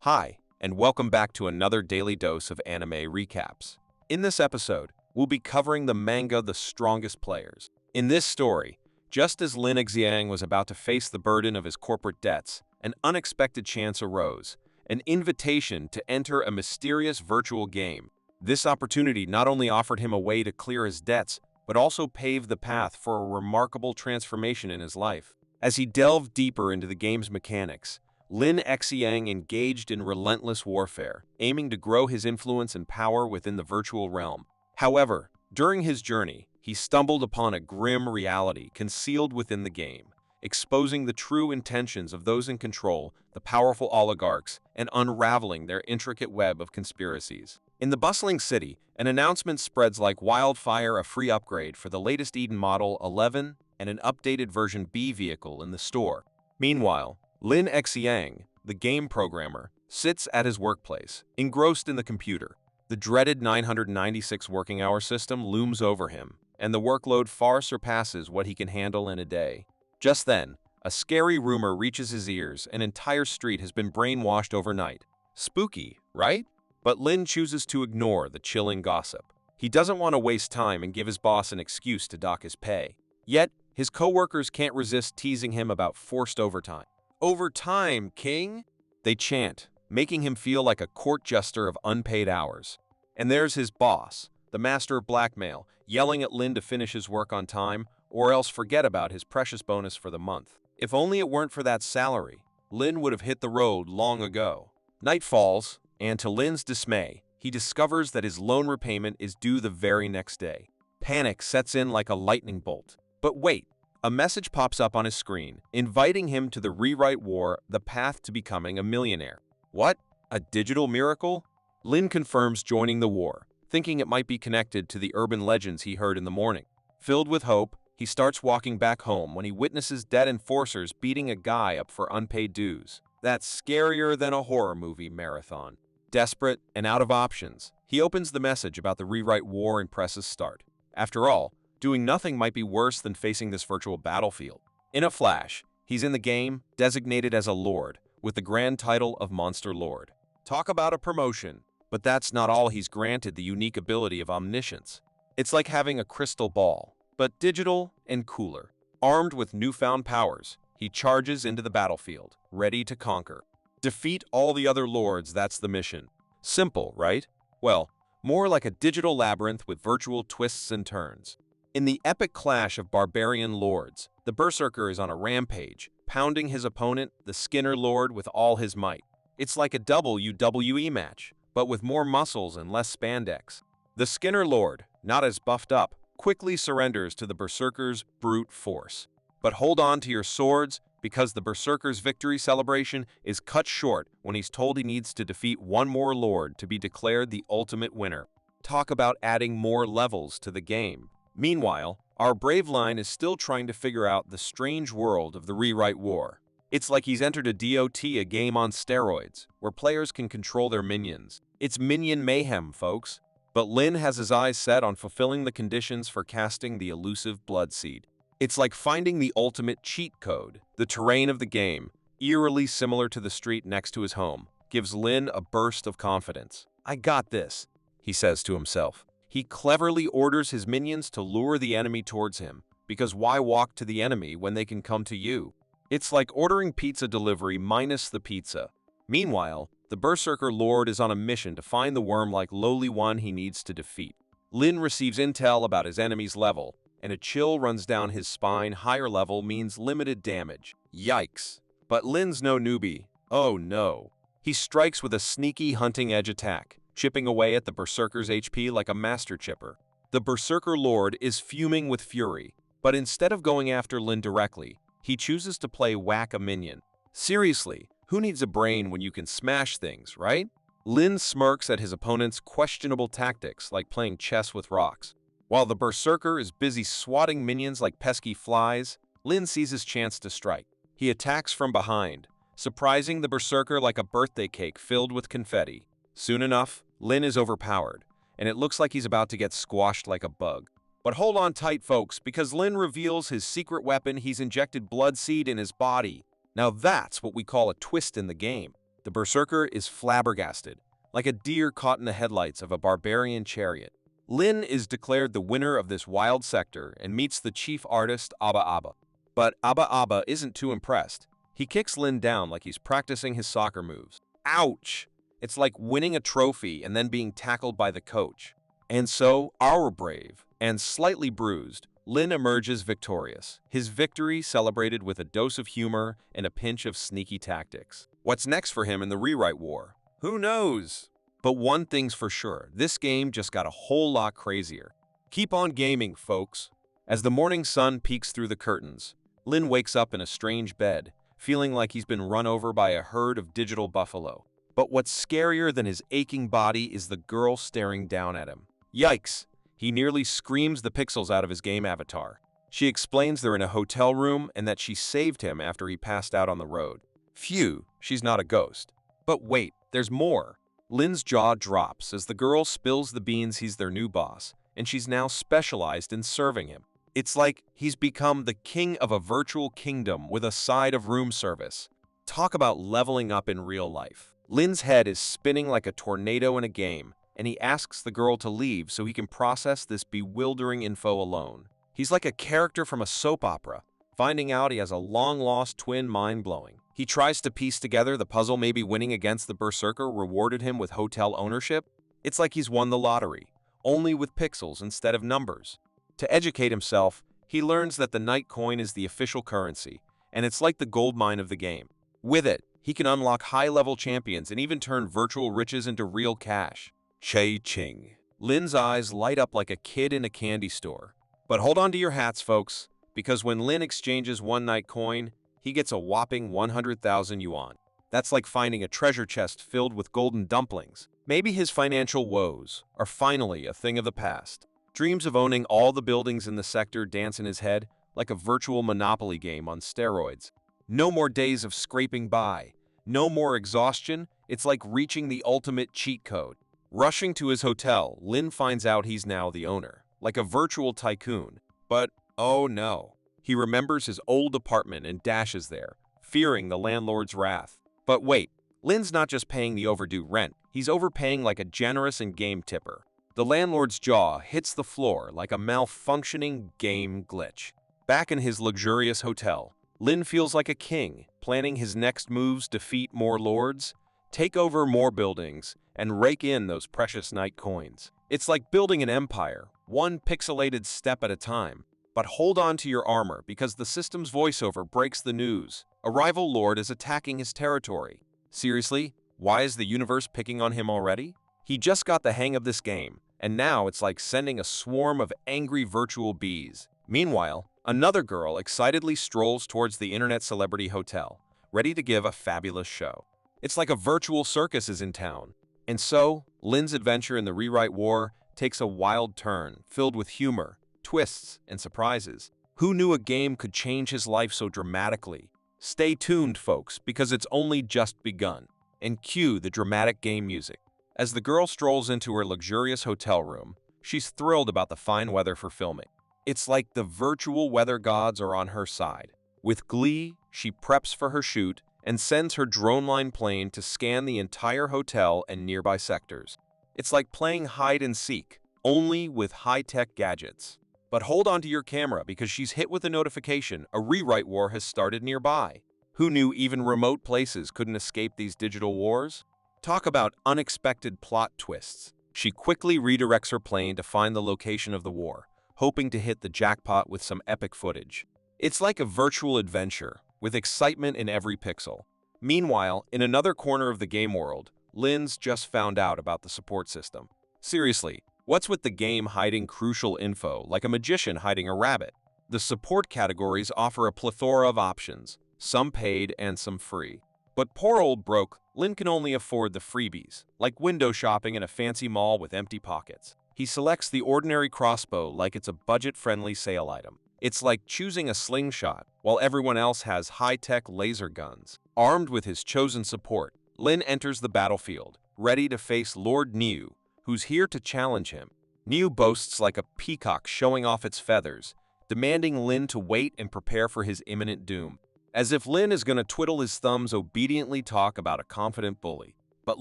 Hi, and welcome back to another daily dose of anime recaps. In this episode, we'll be covering the manga The Strongest Players. In this story, just as Lin Xiang was about to face the burden of his corporate debts, an unexpected chance arose, an invitation to enter a mysterious virtual game. This opportunity not only offered him a way to clear his debts, but also paved the path for a remarkable transformation in his life. As he delved deeper into the game's mechanics, Lin Xiang engaged in relentless warfare, aiming to grow his influence and power within the virtual realm. However, during his journey, he stumbled upon a grim reality concealed within the game, exposing the true intentions of those in control, the powerful oligarchs, and unraveling their intricate web of conspiracies. In the bustling city, an announcement spreads like wildfire: a free upgrade for the latest Eden Model 11 and an updated version B vehicle in the store. Meanwhile, Lin Xiang, the game programmer, sits at his workplace, engrossed in the computer. The dreaded 996 working hour system looms over him, and the workload far surpasses what he can handle in a day. Just then, a scary rumor reaches his ears: an entire street has been brainwashed overnight. Spooky, right? But Lin chooses to ignore the chilling gossip. He doesn't want to waste time and give his boss an excuse to dock his pay. Yet, his coworkers can't resist teasing him about forced overtime. "Overtime, King!" they chant, making him feel like a court jester of unpaid hours. And there's his boss, the master of blackmail, yelling at Lin to finish his work on time, or else forget about his precious bonus for the month. If only it weren't for that salary, Lin would have hit the road long ago. Night falls, and to Lin's dismay, he discovers that his loan repayment is due the very next day. Panic sets in like a lightning bolt. But wait! A message pops up on his screen, inviting him to the Rewrite War, the path to becoming a millionaire. What? A digital miracle? Lin confirms joining the war, thinking it might be connected to the urban legends he heard in the morning. Filled with hope, he starts walking back home when he witnesses dead enforcers beating a guy up for unpaid dues. That's scarier than a horror movie marathon. Desperate and out of options, he opens the message about the Rewrite War and presses start. After all, doing nothing might be worse than facing this virtual battlefield. In a flash, he's in the game, designated as a lord, with the grand title of Monster Lord. Talk about a promotion! But that's not all. He's granted the unique ability of omniscience. It's like having a crystal ball, but digital and cooler. Armed with newfound powers, he charges into the battlefield, ready to conquer. Defeat all the other lords, that's the mission. Simple, right? Well, more like a digital labyrinth with virtual twists and turns. In the epic clash of barbarian lords, the Berserker is on a rampage, pounding his opponent, the Skinner Lord, with all his might. It's like a WWE match, but with more muscles and less spandex. The Skinner Lord, not as buffed up, quickly surrenders to the Berserker's brute force. But hold on to your swords, because the Berserker's victory celebration is cut short when he's told he needs to defeat one more lord to be declared the ultimate winner. Talk about adding more levels to the game. Meanwhile, our brave Line is still trying to figure out the strange world of the Rewrite War. It's like he's entered a DOT, a game on steroids, where players can control their minions. It's minion mayhem, folks. But Lin has his eyes set on fulfilling the conditions for casting the elusive Blood Seed. It's like finding the ultimate cheat code. The terrain of the game, eerily similar to the street next to his home, gives Lin a burst of confidence. "I got this," he says to himself. He cleverly orders his minions to lure the enemy towards him, because why walk to the enemy when they can come to you? It's like ordering pizza delivery minus the pizza. Meanwhile, the Berserker Lord is on a mission to find the worm-like lowly one he needs to defeat. Lin receives intel about his enemy's level, and a chill runs down his spine. Higher level means limited damage. Yikes. But Lin's no newbie. Oh no. He strikes with a sneaky hunting edge attack, chipping away at the Berserker's HP like a master chipper. The Berserker Lord is fuming with fury, but instead of going after Lin directly, he chooses to play whack-a-minion. Seriously, who needs a brain when you can smash things, right? Lin smirks at his opponent's questionable tactics, like playing chess with rocks. While the Berserker is busy swatting minions like pesky flies, Lin sees his chance to strike. He attacks from behind, surprising the Berserker like a birthday cake filled with confetti. Soon enough, Lin is overpowered, and it looks like he's about to get squashed like a bug. But hold on tight, folks, because Lin reveals his secret weapon. He's injected Blood Seed in his body. Now that's what we call a twist in the game. The berserker is flabbergasted, like a deer caught in the headlights of a barbarian chariot. Lin is declared the winner of this wild sector and meets the chief artist Abba Abba. But Abba Abba isn't too impressed. He kicks Lin down like he's practicing his soccer moves. Ouch! It's like winning a trophy and then being tackled by the coach. And so, our brave and slightly bruised, Lin emerges victorious, his victory celebrated with a dose of humor and a pinch of sneaky tactics. What's next for him in the rewrite war? Who knows? But one thing's for sure, this game just got a whole lot crazier. Keep on gaming, folks. As the morning sun peeks through the curtains, Lin wakes up in a strange bed, feeling like he's been run over by a herd of digital buffalo. But what's scarier than his aching body is the girl staring down at him. Yikes! He nearly screams the pixels out of his game avatar. She explains they're in a hotel room and that she saved him after he passed out on the road. Phew, she's not a ghost. But wait, there's more. Lin's jaw drops as the girl spills the beans he's their new boss, and she's now specialized in serving him. It's like he's become the king of a virtual kingdom with a side of room service. Talk about leveling up in real life. Lin's head is spinning like a tornado in a game, and he asks the girl to leave so he can process this bewildering info alone. He's like a character from a soap opera, finding out he has a long-lost twin mind-blowing. He tries to piece together the puzzle, maybe winning against the berserker rewarded him with hotel ownership. It's like he's won the lottery, only with pixels instead of numbers. To educate himself, he learns that the Night Coin is the official currency, and it's like the gold mine of the game. With it, he can unlock high-level champions and even turn virtual riches into real cash. Che-ching. Lin's eyes light up like a kid in a candy store. But hold on to your hats, folks, because when Lin exchanges one Night Coin, he gets a whopping 100,000 yuan. That's like finding a treasure chest filled with golden dumplings. Maybe his financial woes are finally a thing of the past. Dreams of owning all the buildings in the sector dance in his head like a virtual Monopoly game on steroids. No more days of scraping by. No more exhaustion. It's like reaching the ultimate cheat code. Rushing to his hotel, Lin finds out he's now the owner, like a virtual tycoon. But, oh no. He remembers his old apartment and dashes there, fearing the landlord's wrath. But wait, Lin's not just paying the overdue rent, he's overpaying like a generous in-game tipper. The landlord's jaw hits the floor like a malfunctioning game glitch. Back in his luxurious hotel, Lin feels like a king, planning his next moves to defeat more lords, take over more buildings, and rake in those precious Night Coins. It's like building an empire, one pixelated step at a time. But hold on to your armor because the system's voiceover breaks the news. A rival lord is attacking his territory. Seriously, why is the universe picking on him already? He just got the hang of this game, and now it's like sending a swarm of angry virtual bees. Meanwhile, another girl excitedly strolls towards the internet celebrity hotel, ready to give a fabulous show. It's like a virtual circus is in town. And so, Lin's adventure in the rewrite war takes a wild turn, filled with humor, twists, and surprises. Who knew a game could change his life so dramatically? Stay tuned, folks, because it's only just begun. And cue the dramatic game music. As the girl strolls into her luxurious hotel room, she's thrilled about the fine weather for filming. It's like the virtual weather gods are on her side. With glee, she preps for her shoot and sends her drone-line plane to scan the entire hotel and nearby sectors. It's like playing hide-and-seek, only with high-tech gadgets. But hold on to your camera because she's hit with a notification a rewrite war has started nearby. Who knew even remote places couldn't escape these digital wars? Talk about unexpected plot twists. She quickly redirects her plane to find the location of the war, hoping to hit the jackpot with some epic footage. It's like a virtual adventure, with excitement in every pixel. Meanwhile, in another corner of the game world, Lin's just found out about the support system. Seriously, what's with the game hiding crucial info like a magician hiding a rabbit? The support categories offer a plethora of options, some paid and some free. But poor old broke, Lin can only afford the freebies, like window shopping in a fancy mall with empty pockets. He selects the ordinary crossbow like it's a budget-friendly sale item. It's like choosing a slingshot, while everyone else has high-tech laser guns. Armed with his chosen support, Lin enters the battlefield, ready to face Lord Niu, who's here to challenge him. Niu boasts like a peacock showing off its feathers, demanding Lin to wait and prepare for his imminent doom. As if Lin is gonna twiddle his thumbs obediently talk about a confident bully. But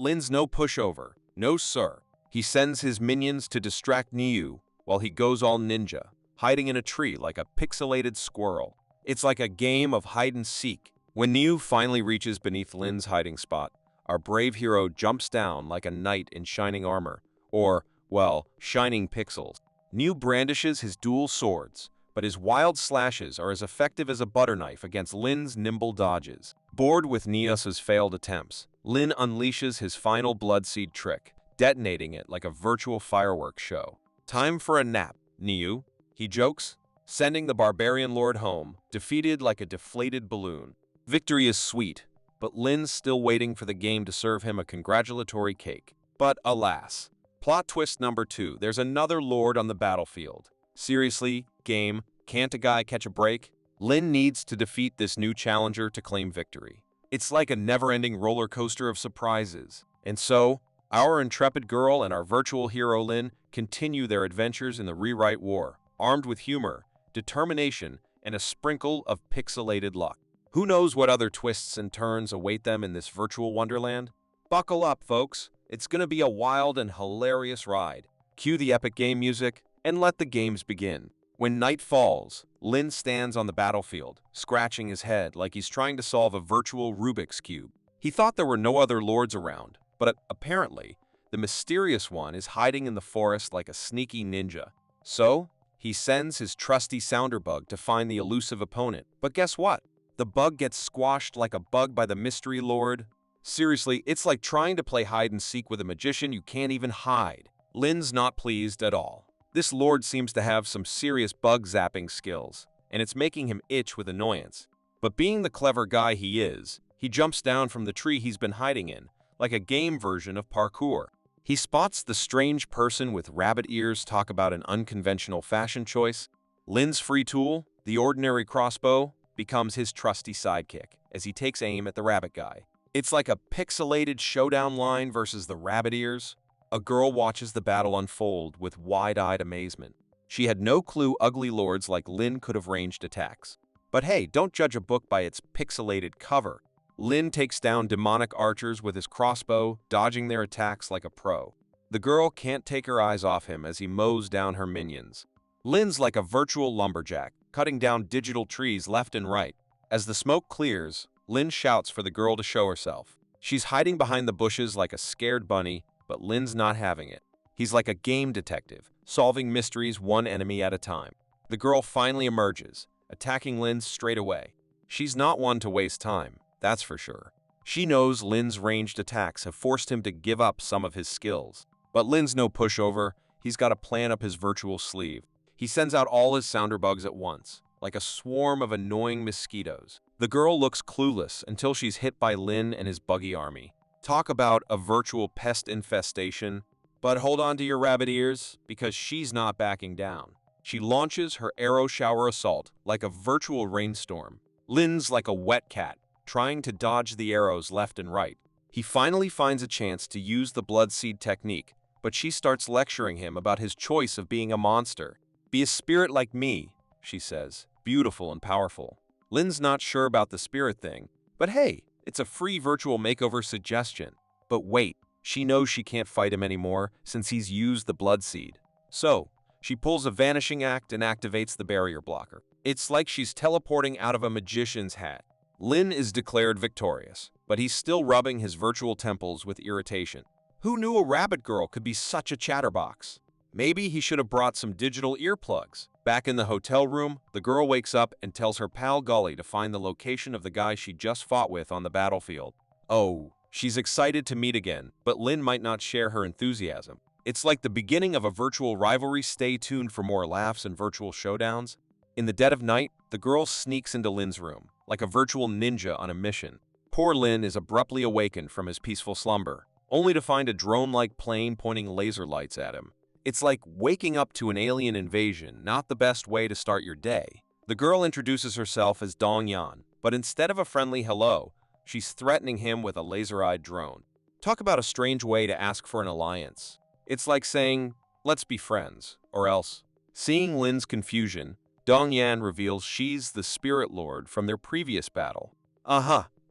Lin's no pushover. No sir. He sends his minions to distract NOOB while he goes all ninja, hiding in a tree like a pixelated squirrel. It's like a game of hide and seek. When NOOB finally reaches beneath Lin's hiding spot, our brave hero jumps down like a knight in shining armor, or, well, shining pixels. NOOB brandishes his dual swords, but his wild slashes are as effective as a butter knife against Lin's nimble dodges. Bored with NOOB's failed attempts, Lin unleashes his final bloodseed trick, detonating it like a virtual fireworks show. Time for a nap, NOOB, he jokes, sending the barbarian lord home, defeated like a deflated balloon. Victory is sweet, but Lin's still waiting for the game to serve him a congratulatory cake. But alas, plot twist number 2, there's another lord on the battlefield. Seriously, game, can't a guy catch a break? Lin needs to defeat this new challenger to claim victory. It's like a never-ending roller coaster of surprises. And so, our intrepid girl and our virtual hero Lin continue their adventures in the rewrite war, armed with humor, determination, and a sprinkle of pixelated luck. Who knows what other twists and turns await them in this virtual wonderland? Buckle up, folks. It's gonna be a wild and hilarious ride. Cue the epic game music, and let the games begin. When night falls, Lin stands on the battlefield, scratching his head like he's trying to solve a virtual Rubik's Cube. He thought there were no other lords around, but apparently, the mysterious one is hiding in the forest like a sneaky ninja. So, he sends his trusty sounder bug to find the elusive opponent. But guess what? The bug gets squashed like a bug by the mystery lord. Seriously, it's like trying to play hide and seek with a magician you can't even hide. Lin's not pleased at all. This lord seems to have some serious bug zapping skills, and it's making him itch with annoyance. But being the clever guy he is, he jumps down from the tree he's been hiding in, like a game version of parkour. He spots the strange person with rabbit ears talk about an unconventional fashion choice. Lin's free tool, the ordinary crossbow, becomes his trusty sidekick as he takes aim at the rabbit guy. It's like a pixelated showdown line versus the rabbit ears. A girl watches the battle unfold with wide-eyed amazement. She had no clue ugly lords like Lin could have ranged attacks. But hey, don't judge a book by its pixelated cover. Lin takes down demonic archers with his crossbow, dodging their attacks like a pro. The girl can't take her eyes off him as he mows down her minions. Lin's like a virtual lumberjack, cutting down digital trees left and right. As the smoke clears, Lin shouts for the girl to show herself. She's hiding behind the bushes like a scared bunny, but Lin's not having it. He's like a game detective, solving mysteries one enemy at a time. The girl finally emerges, attacking Lin straight away. She's not one to waste time, that's for sure. She knows Lin's ranged attacks have forced him to give up some of his skills. But Lin's no pushover, he's got a plan up his virtual sleeve. He sends out all his sounder bugs at once, like a swarm of annoying mosquitoes. The girl looks clueless until she's hit by Lin and his buggy army. Talk about a virtual pest infestation. But hold on to your rabbit ears, because she's not backing down. She launches her arrow shower assault like a virtual rainstorm. Lin's like a wet cat, trying to dodge the arrows left and right. He finally finds a chance to use the bloodseed technique, but she starts lecturing him about his choice of being a monster. Be a spirit like me, she says, beautiful and powerful. Lin's not sure about the spirit thing, but hey, it's a free virtual makeover suggestion. But wait, she knows she can't fight him anymore since he's used the bloodseed. So, she pulls a vanishing act and activates the barrier blocker. It's like she's teleporting out of a magician's hat. Lin is declared victorious, but he's still rubbing his virtual temples with irritation. Who knew a rabbit girl could be such a chatterbox? Maybe he should have brought some digital earplugs. Back in the hotel room, the girl wakes up and tells her pal Gully to find the location of the guy she just fought with on the battlefield. Oh, she's excited to meet again, but Lin might not share her enthusiasm. It's like the beginning of a virtual rivalry. Stay tuned for more laughs and virtual showdowns. In the dead of night, the girl sneaks into Lin's room, like a virtual ninja on a mission. Poor Lin is abruptly awakened from his peaceful slumber, only to find a drone-like plane pointing laser lights at him. It's like waking up to an alien invasion, not the best way to start your day. The girl introduces herself as Dong Yan, but instead of a friendly hello, she's threatening him with a laser-eyed drone. Talk about a strange way to ask for an alliance. It's like saying, let's be friends, or else. Seeing Lin's confusion, Dongyan reveals she's the Spirit Lord from their previous battle.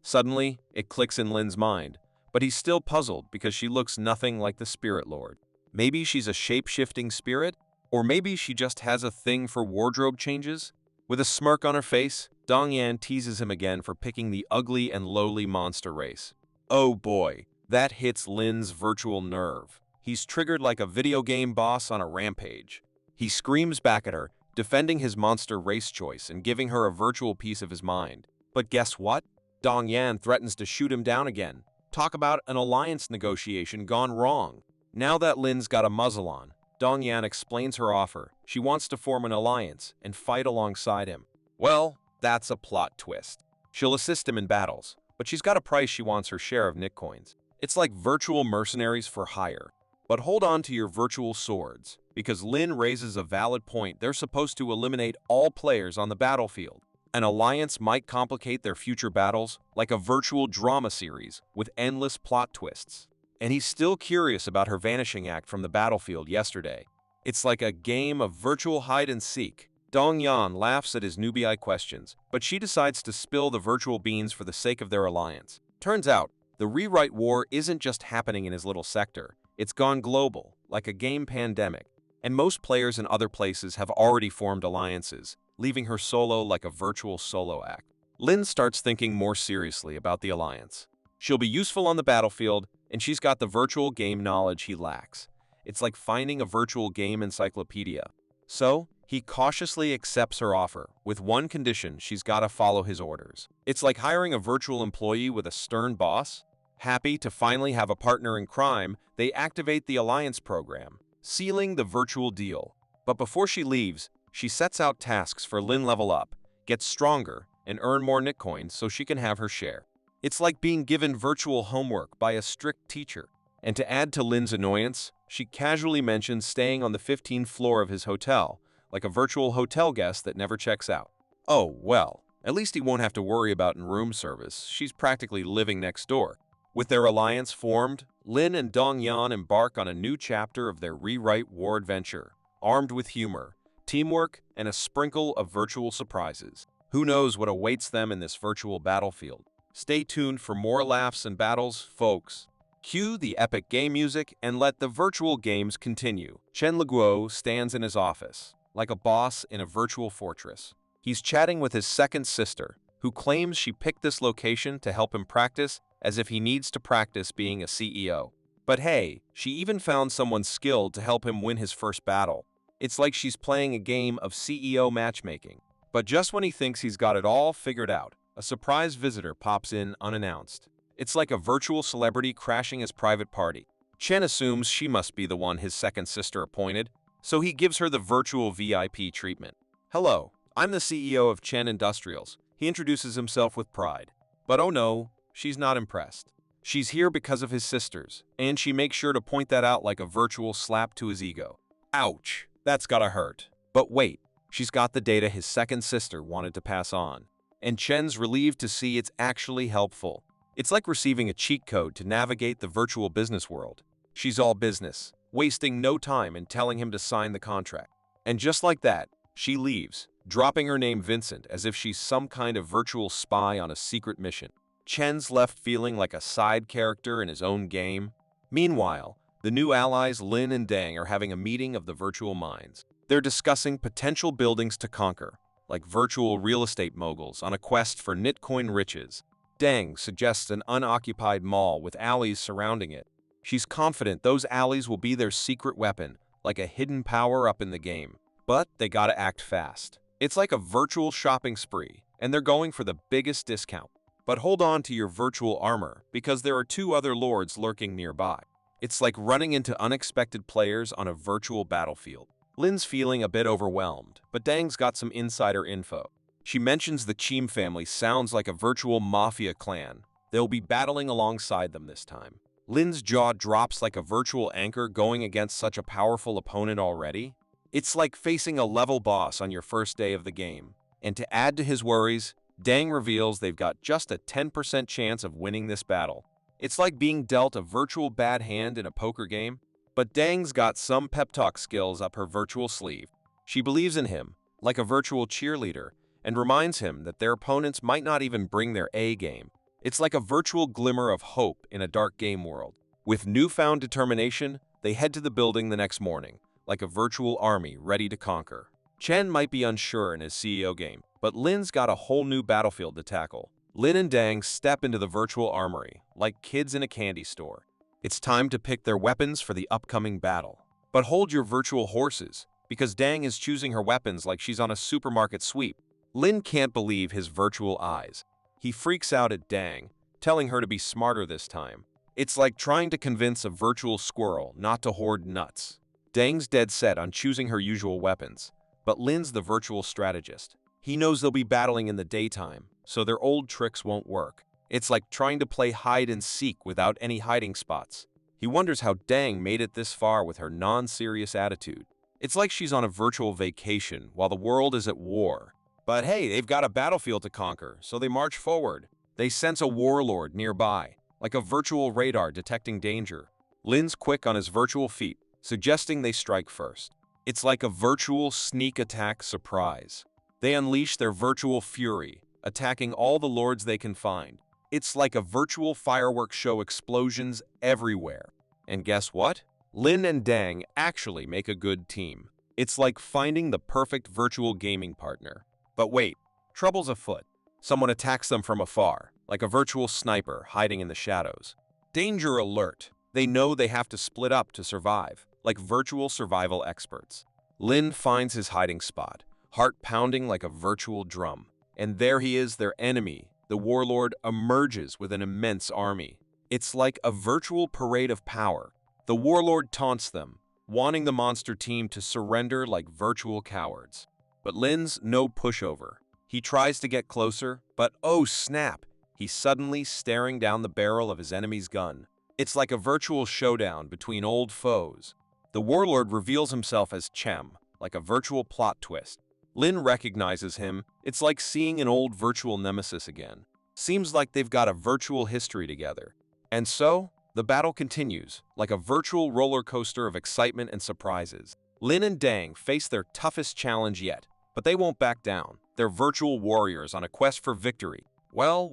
Suddenly, it clicks in Lin's mind, but he's still puzzled because she looks nothing like the Spirit Lord. Maybe she's a shape-shifting spirit? Or maybe she just has a thing for wardrobe changes? With a smirk on her face, Dongyan teases him again for picking the ugly and lowly monster race. Oh boy, that hits Lin's virtual nerve. He's triggered like a video game boss on a rampage. He screams back at her, defending his monster race choice and giving her a virtual piece of his mind. But guess what? Dongyan threatens to shoot him down again. Talk about an alliance negotiation gone wrong. Now that Lin's got a muzzle on, Dongyan explains her offer. She wants to form an alliance and fight alongside him. Well, that's a plot twist. She'll assist him in battles, but she's got a price. She wants her share of Nitcoins. It's like virtual mercenaries for hire. But hold on to your virtual swords, because Lin raises a valid point. They're supposed to eliminate all players on the battlefield. An alliance might complicate their future battles, like a virtual drama series with endless plot twists. And he's still curious about her vanishing act from the battlefield yesterday. It's like a game of virtual hide-and-seek. Dongyan laughs at his newbie questions, but she decides to spill the virtual beans for the sake of their alliance. Turns out, the rewrite war isn't just happening in his little sector. It's gone global, like a game pandemic. And most players in other places have already formed alliances, leaving her solo like a virtual solo act. Lin starts thinking more seriously about the alliance. She'll be useful on the battlefield, and she's got the virtual game knowledge he lacks. It's like finding a virtual game encyclopedia. So, he cautiously accepts her offer, with one condition: she's got to follow his orders. It's like hiring a virtual employee with a stern boss. Happy to finally have a partner in crime, they activate the alliance program, sealing the virtual deal. But before she leaves, she sets out tasks for Lin level up, get stronger, and earn more Nitcoins so she can have her share. It's like being given virtual homework by a strict teacher. And to add to Lin's annoyance, she casually mentions staying on the 15th floor of his hotel, like a virtual hotel guest that never checks out. Oh, well, at least he won't have to worry about room service. She's practically living next door. With their alliance formed, Lin and Dongyan embark on a new chapter of their rewrite war adventure, armed with humor, teamwork, and a sprinkle of virtual surprises. Who knows what awaits them in this virtual battlefield? Stay tuned for more laughs and battles, folks. Cue the epic game music and let the virtual games continue. Chen Leguo stands in his office, like a boss in a virtual fortress. He's chatting with his second sister, who claims she picked this location to help him practice, as if he needs to practice being a CEO. But hey, she even found someone skilled to help him win his first battle. It's like she's playing a game of CEO matchmaking. But just when he thinks he's got it all figured out, a surprise visitor pops in unannounced. It's like a virtual celebrity crashing his private party. Chen assumes she must be the one his second sister appointed, so he gives her the virtual VIP treatment. Hello, I'm the CEO of Chen Industrials. He introduces himself with pride. But oh no, she's not impressed. She's here because of his sisters, and she makes sure to point that out like a virtual slap to his ego. Ouch, that's gotta hurt. But wait, she's got the data his second sister wanted to pass on. And Chen's relieved to see it's actually helpful. It's like receiving a cheat code to navigate the virtual business world. She's all business, wasting no time in telling him to sign the contract. And just like that, she leaves, dropping her name Vincent as if she's some kind of virtual spy on a secret mission. Chen's left feeling like a side character in his own game. Meanwhile, the new allies Lin and Dang are having a meeting of the virtual minds. They're discussing potential buildings to conquer, like virtual real estate moguls on a quest for Nitcoin riches. Dang suggests an unoccupied mall with alleys surrounding it. She's confident those alleys will be their secret weapon, like a hidden power-up in the game. But they gotta act fast. It's like a virtual shopping spree, and they're going for the biggest discount. But hold on to your virtual armor, because there are two other lords lurking nearby. It's like running into unexpected players on a virtual battlefield. Lin's feeling a bit overwhelmed, but Dang's got some insider info. She mentions the Cheem family sounds like a virtual mafia clan. They'll be battling alongside them this time. Lin's jaw drops like a virtual anchor going against such a powerful opponent already. It's like facing a level boss on your first day of the game. And to add to his worries, Dang reveals they've got just a 10% chance of winning this battle. It's like being dealt a virtual bad hand in a poker game. But Dang's got some pep talk skills up her virtual sleeve. She believes in him, like a virtual cheerleader, and reminds him that their opponents might not even bring their A game. It's like a virtual glimmer of hope in a dark game world. With newfound determination, they head to the building the next morning, like a virtual army ready to conquer. Chen might be unsure in his CEO game, but Lin's got a whole new battlefield to tackle. Lin and Dang step into the virtual armory, like kids in a candy store. It's time to pick their weapons for the upcoming battle. But hold your virtual horses, because Dang is choosing her weapons like she's on a supermarket sweep. Lin can't believe his virtual eyes. He freaks out at Dang, telling her to be smarter this time. It's like trying to convince a virtual squirrel not to hoard nuts. Dang's dead set on choosing her usual weapons, but Lin's the virtual strategist. He knows they'll be battling in the daytime, so their old tricks won't work. It's like trying to play hide and seek without any hiding spots. He wonders how Dang made it this far with her non-serious attitude. It's like she's on a virtual vacation while the world is at war. But hey, they've got a battlefield to conquer, so they march forward. They sense a warlord nearby, like a virtual radar detecting danger. Lin's quick on his virtual feet, suggesting they strike first. It's like a virtual sneak attack surprise. They unleash their virtual fury, attacking all the lords they can find. It's like a virtual fireworks show, explosions everywhere. And guess what? Lin and Dang actually make a good team. It's like finding the perfect virtual gaming partner. But wait, trouble's afoot. Someone attacks them from afar, like a virtual sniper hiding in the shadows. Danger alert! They know they have to split up to survive, like virtual survival experts. Lin finds his hiding spot, heart pounding like a virtual drum. And there he is, their enemy. The warlord emerges with an immense army. It's like a virtual parade of power. The warlord taunts them, wanting the monster team to surrender like virtual cowards. But Lin's no pushover. He tries to get closer, but oh snap, he's suddenly staring down the barrel of his enemy's gun. It's like a virtual showdown between old foes. The warlord reveals himself as Chem, like a virtual plot twist. Lin recognizes him. It's like seeing an old virtual nemesis again. Seems like they've got a virtual history together. And so, the battle continues, like a virtual roller coaster of excitement and surprises. Lin and Dang face their toughest challenge yet, but they won't back down. They're virtual warriors on a quest for victory. Well,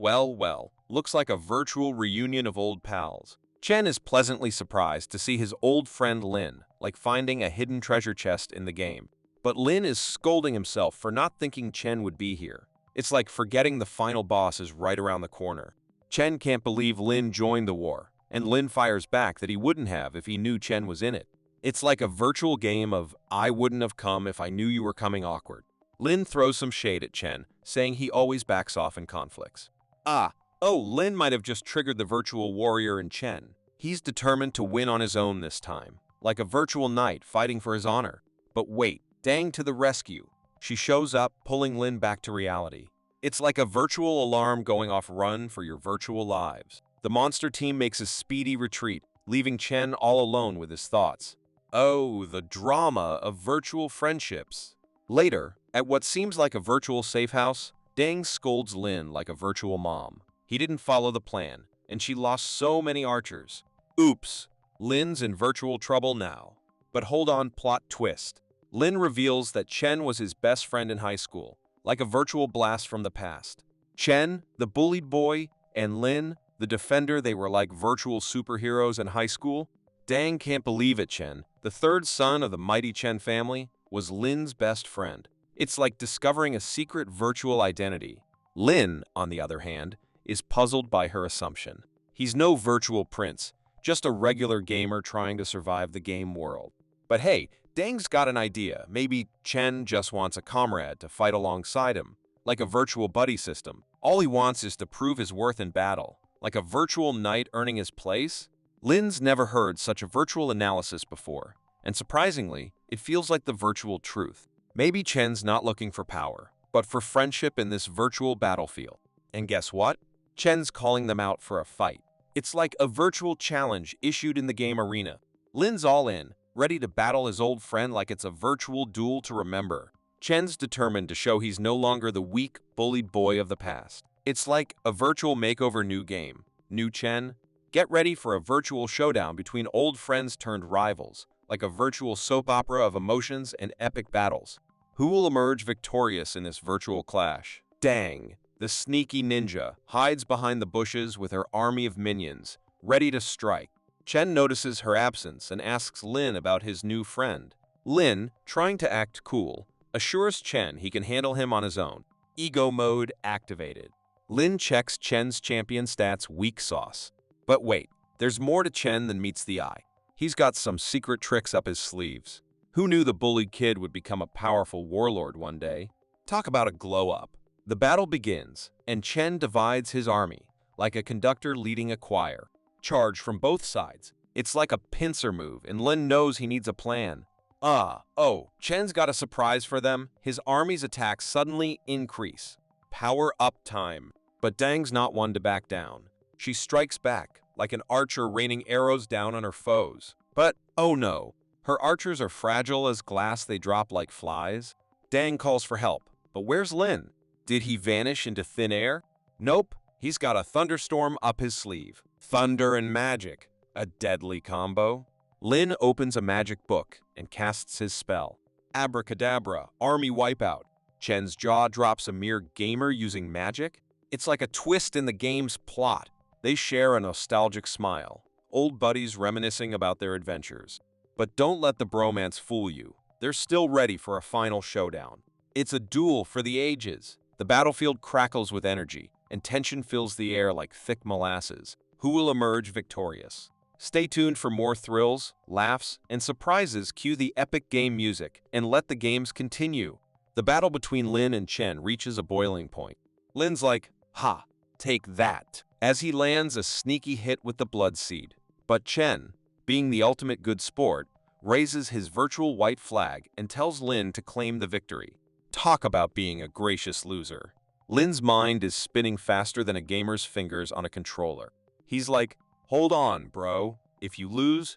looks like a virtual reunion of old pals. Chen is pleasantly surprised to see his old friend Lin, like finding a hidden treasure chest in the game. But Lin is scolding himself for not thinking Chen would be here. It's like forgetting the final boss is right around the corner. Chen can't believe Lin joined the war, and Lin fires back that he wouldn't have if he knew Chen was in it. It's like a virtual game of I wouldn't have come if I knew you were coming awkward. Lin throws some shade at Chen, saying he always backs off in conflicts. Lin might have just triggered the virtual warrior in Chen. He's determined to win on his own this time, like a virtual knight fighting for his honor. But wait, Dang to the rescue. She shows up, pulling Lin back to reality. It's like a virtual alarm going off, run for your virtual lives. The monster team makes a speedy retreat, leaving Chen all alone with his thoughts. Oh, the drama of virtual friendships. Later, at what seems like a virtual safe house, Dang scolds Lin like a virtual mom. He didn't follow the plan, and she lost so many archers. Oops, Lin's in virtual trouble now. But hold on, plot twist. Lin reveals that Chen was his best friend in high school, like a virtual blast from the past. Chen, the bullied boy, and Lin, the defender, they were like virtual superheroes in high school. Dang can't believe it. Chen, the third son of the mighty Chen family, was Lin's best friend. It's like discovering a secret virtual identity. Lin, on the other hand, is puzzled by her assumption. He's no virtual prince, just a regular gamer trying to survive the game world. But hey, Dang's got an idea. Maybe Chen just wants a comrade to fight alongside him, like a virtual buddy system. All he wants is to prove his worth in battle, like a virtual knight earning his place. Lin's never heard such a virtual analysis before, and surprisingly, it feels like the virtual truth. Maybe Chen's not looking for power, but for friendship in this virtual battlefield. And guess what? Chen's calling them out for a fight. It's like a virtual challenge issued in the game arena. Lin's all in, ready to battle his old friend like it's a virtual duel to remember. Chen's determined to show he's no longer the weak, bullied boy of the past. It's like a virtual makeover new game. New Chen? Get ready for a virtual showdown between old friends turned rivals, like a virtual soap opera of emotions and epic battles. Who will emerge victorious in this virtual clash? Dang, the sneaky ninja, hides behind the bushes with her army of minions, ready to strike. Chen notices her absence and asks Lin about his new friend. Lin, trying to act cool, assures Chen he can handle him on his own. Ego mode activated. Lin checks Chen's champion stats weak sauce. But wait, there's more to Chen than meets the eye. He's got some secret tricks up his sleeves. Who knew the bullied kid would become a powerful warlord one day? Talk about a glow-up. The battle begins, and Chen divides his army, like a conductor leading a choir. Charge from both sides. It's like a pincer move, and Lin knows he needs a plan. Chen's got a surprise for them. His army's attacks suddenly increase. Power up time. But Dang's not one to back down. She strikes back, like an archer raining arrows down on her foes. But, oh no, her archers are fragile as glass, they drop like flies. Dang calls for help, but where's Lin? Did he vanish into thin air? Nope, he's got a thunderstorm up his sleeve. Thunder and magic, a deadly combo. Lin opens a magic book and casts his spell. Abracadabra, army wipeout. Chen's jaw drops. A mere gamer using magic? It's like a twist in the game's plot. They share a nostalgic smile, old buddies reminiscing about their adventures. But don't let the bromance fool you. They're still ready for a final showdown. It's a duel for the ages. The battlefield crackles with energy, and tension fills the air like thick molasses. Who will emerge victorious? Stay tuned for more thrills, laughs, and surprises. Cue the epic game music, and let the games continue. The battle between Lin and Chen reaches a boiling point. Lin's like, "Ha, take that," as he lands a sneaky hit with the blood seed. But Chen, being the ultimate good sport, raises his virtual white flag and tells Lin to claim the victory. Talk about being a gracious loser. Lin's mind is spinning faster than a gamer's fingers on a controller. He's like, "Hold on, bro. If you lose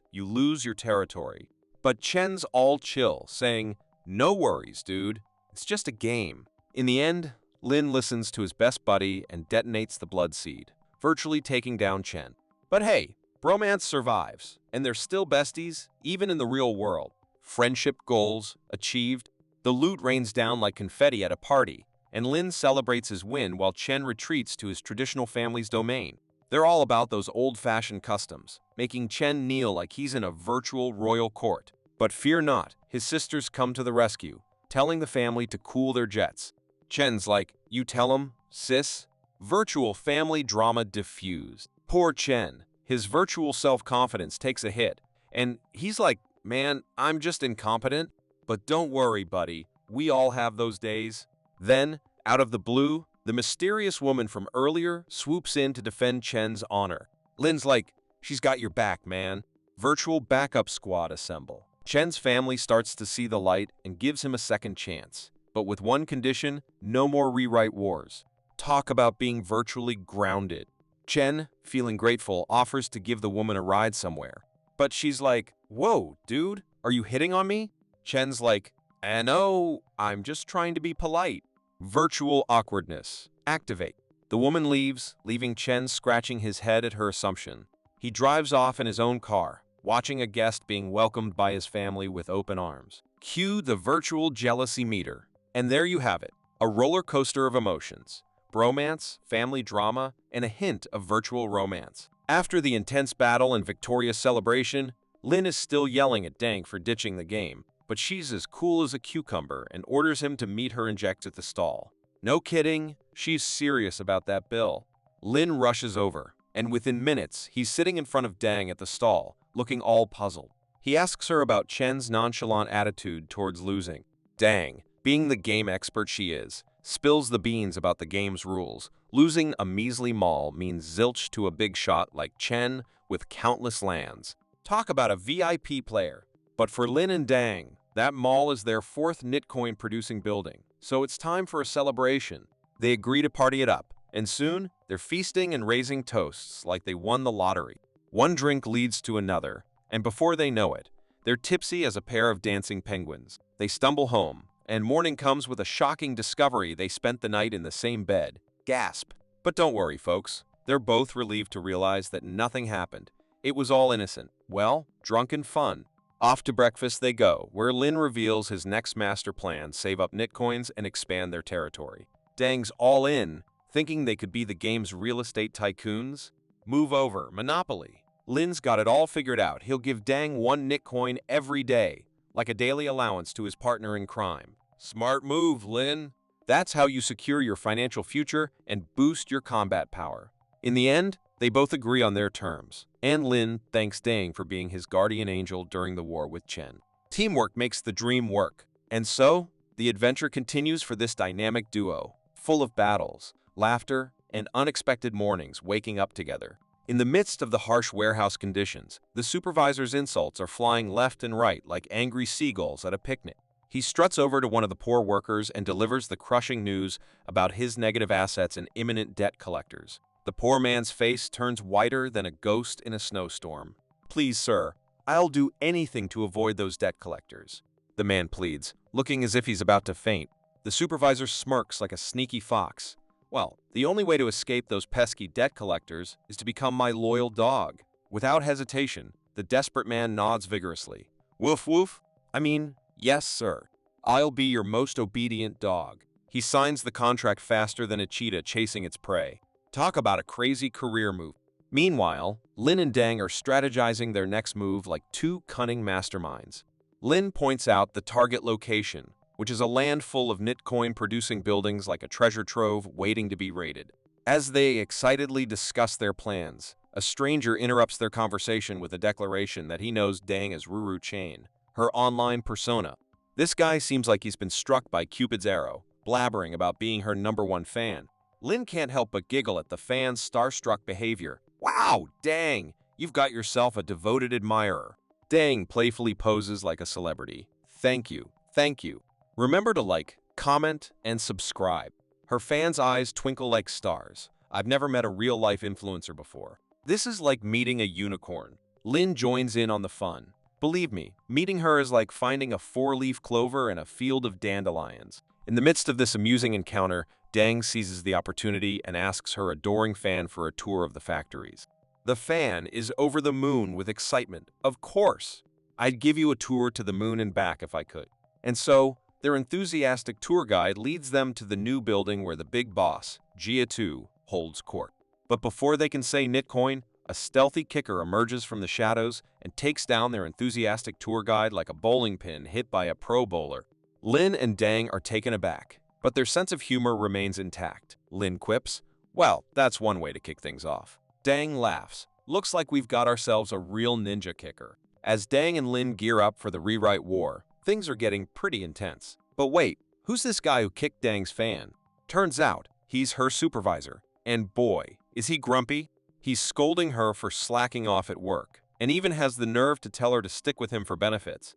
your territory." But Chen's all chill, saying, "No worries, dude. It's just a game." In the end, Lin listens to his best buddy and detonates the blood seed, virtually taking down Chen. But hey, bromance survives, and they're still besties, even in the real world. Friendship goals achieved. The loot rains down like confetti at a party, and Lin celebrates his win while Chen retreats to his traditional family's domain. They're all about those old-fashioned customs, making Chen kneel like he's in a virtual royal court. But fear not, his sisters come to the rescue, telling the family to cool their jets. Chen's like, "You tell him, sis?" Virtual family drama diffused. Poor Chen, his virtual self-confidence takes a hit, and he's like, "Man, I'm just incompetent." But don't worry, buddy, we all have those days. Then, out of the blue, the mysterious woman from earlier swoops in to defend Chen's honor. Lin's like, "She's got your back, man." Virtual backup squad assemble. Chen's family starts to see the light and gives him a second chance. But with one condition, no more rewrite wars. Talk about being virtually grounded. Chen, feeling grateful, offers to give the woman a ride somewhere. But she's like, "Whoa, dude, are you hitting on me?" Chen's like, "No, I'm just trying to be polite." Virtual awkwardness. Activate. The woman leaves, leaving Chen scratching his head at her assumption. He drives off in his own car, watching a guest being welcomed by his family with open arms. Cue the virtual jealousy meter. And there you have it, a roller coaster of emotions. Bromance, family drama, and a hint of virtual romance. After the intense battle and victorious celebration, Lin is still yelling at Dang for ditching the game, but she's as cool as a cucumber and orders him to meet her inject at the stall. No kidding, she's serious about that bill. Lin rushes over, and within minutes, he's sitting in front of Dang at the stall, looking all puzzled. He asks her about Chen's nonchalant attitude towards losing. Dang, being the game expert she is, spills the beans about the game's rules. Losing a measly mall means zilch to a big shot like Chen with countless lands. Talk about a VIP player. But for Lin and Dang, that mall is their fourth Nitcoin-producing building, so it's time for a celebration. They agree to party it up, and soon, they're feasting and raising toasts like they won the lottery. One drink leads to another, and before they know it, they're tipsy as a pair of dancing penguins. They stumble home, and morning comes with a shocking discovery: they spent the night in the same bed. Gasp. But don't worry, folks. They're both relieved to realize that nothing happened. It was all innocent. Well, drunken fun. Off to breakfast they go, where Lin reveals his next master plan: save up Nitcoins and expand their territory. Dang's all in, thinking they could be the game's real estate tycoons. Move over, Monopoly. Lin's got it all figured out. He'll give Dang 1 Nitcoin every day, like a daily allowance to his partner in crime. Smart move, Lin. That's how you secure your financial future and boost your combat power. In the end, they both agree on their terms, and Lin thanks Dang for being his guardian angel during the war with Chen. Teamwork makes the dream work, and so, the adventure continues for this dynamic duo, full of battles, laughter, and unexpected mornings waking up together. In the midst of the harsh warehouse conditions, the supervisor's insults are flying left and right like angry seagulls at a picnic. He struts over to one of the poor workers and delivers the crushing news about his negative assets and imminent debt collectors. The poor man's face turns whiter than a ghost in a snowstorm. "Please, sir, I'll do anything to avoid those debt collectors," the man pleads, looking as if he's about to faint. The supervisor smirks like a sneaky fox. "Well, the only way to escape those pesky debt collectors is to become my loyal dog." Without hesitation, the desperate man nods vigorously. "Woof woof? I mean, yes, sir. I'll be your most obedient dog." He signs the contract faster than a cheetah chasing its prey. Talk about a crazy career move. Meanwhile, Lin and Dang are strategizing their next move like two cunning masterminds. Lin points out the target location, which is a land full of Nitcoin-producing buildings like a treasure trove waiting to be raided. As they excitedly discuss their plans, a stranger interrupts their conversation with a declaration that he knows Dang as Ruru Chain, her online persona. This guy seems like he's been struck by Cupid's arrow, blabbering about being her #1 fan. Lin can't help but giggle at the fan's starstruck behavior. "Wow, Dang, you've got yourself a devoted admirer." Dang playfully poses like a celebrity. "Thank you, thank you. Remember to like, comment, and subscribe." Her fans' eyes twinkle like stars. "I've never met a real-life influencer before. This is like meeting a unicorn." Lin joins in on the fun. "Believe me, meeting her is like finding a 4-leaf clover in a field of dandelions." In the midst of this amusing encounter, Dang seizes the opportunity and asks her adoring fan for a tour of the factories. The fan is over the moon with excitement. "Of course! I'd give you a tour to the moon and back if I could." And so, their enthusiastic tour guide leads them to the new building where the big boss, Jia 2, holds court. But before they can say Nitcoin, a stealthy kicker emerges from the shadows and takes down their enthusiastic tour guide like a bowling pin hit by a pro bowler. Lin and Dang are taken aback, but their sense of humor remains intact. Lin quips, "Well, that's one way to kick things off." Dang laughs. "Looks like we've got ourselves a real ninja kicker." As Dang and Lin gear up for the rewrite war, things are getting pretty intense. But wait, who's this guy who kicked Dang's fan? Turns out, he's her supervisor. And boy, is he grumpy. He's scolding her for slacking off at work, and even has the nerve to tell her to stick with him for benefits.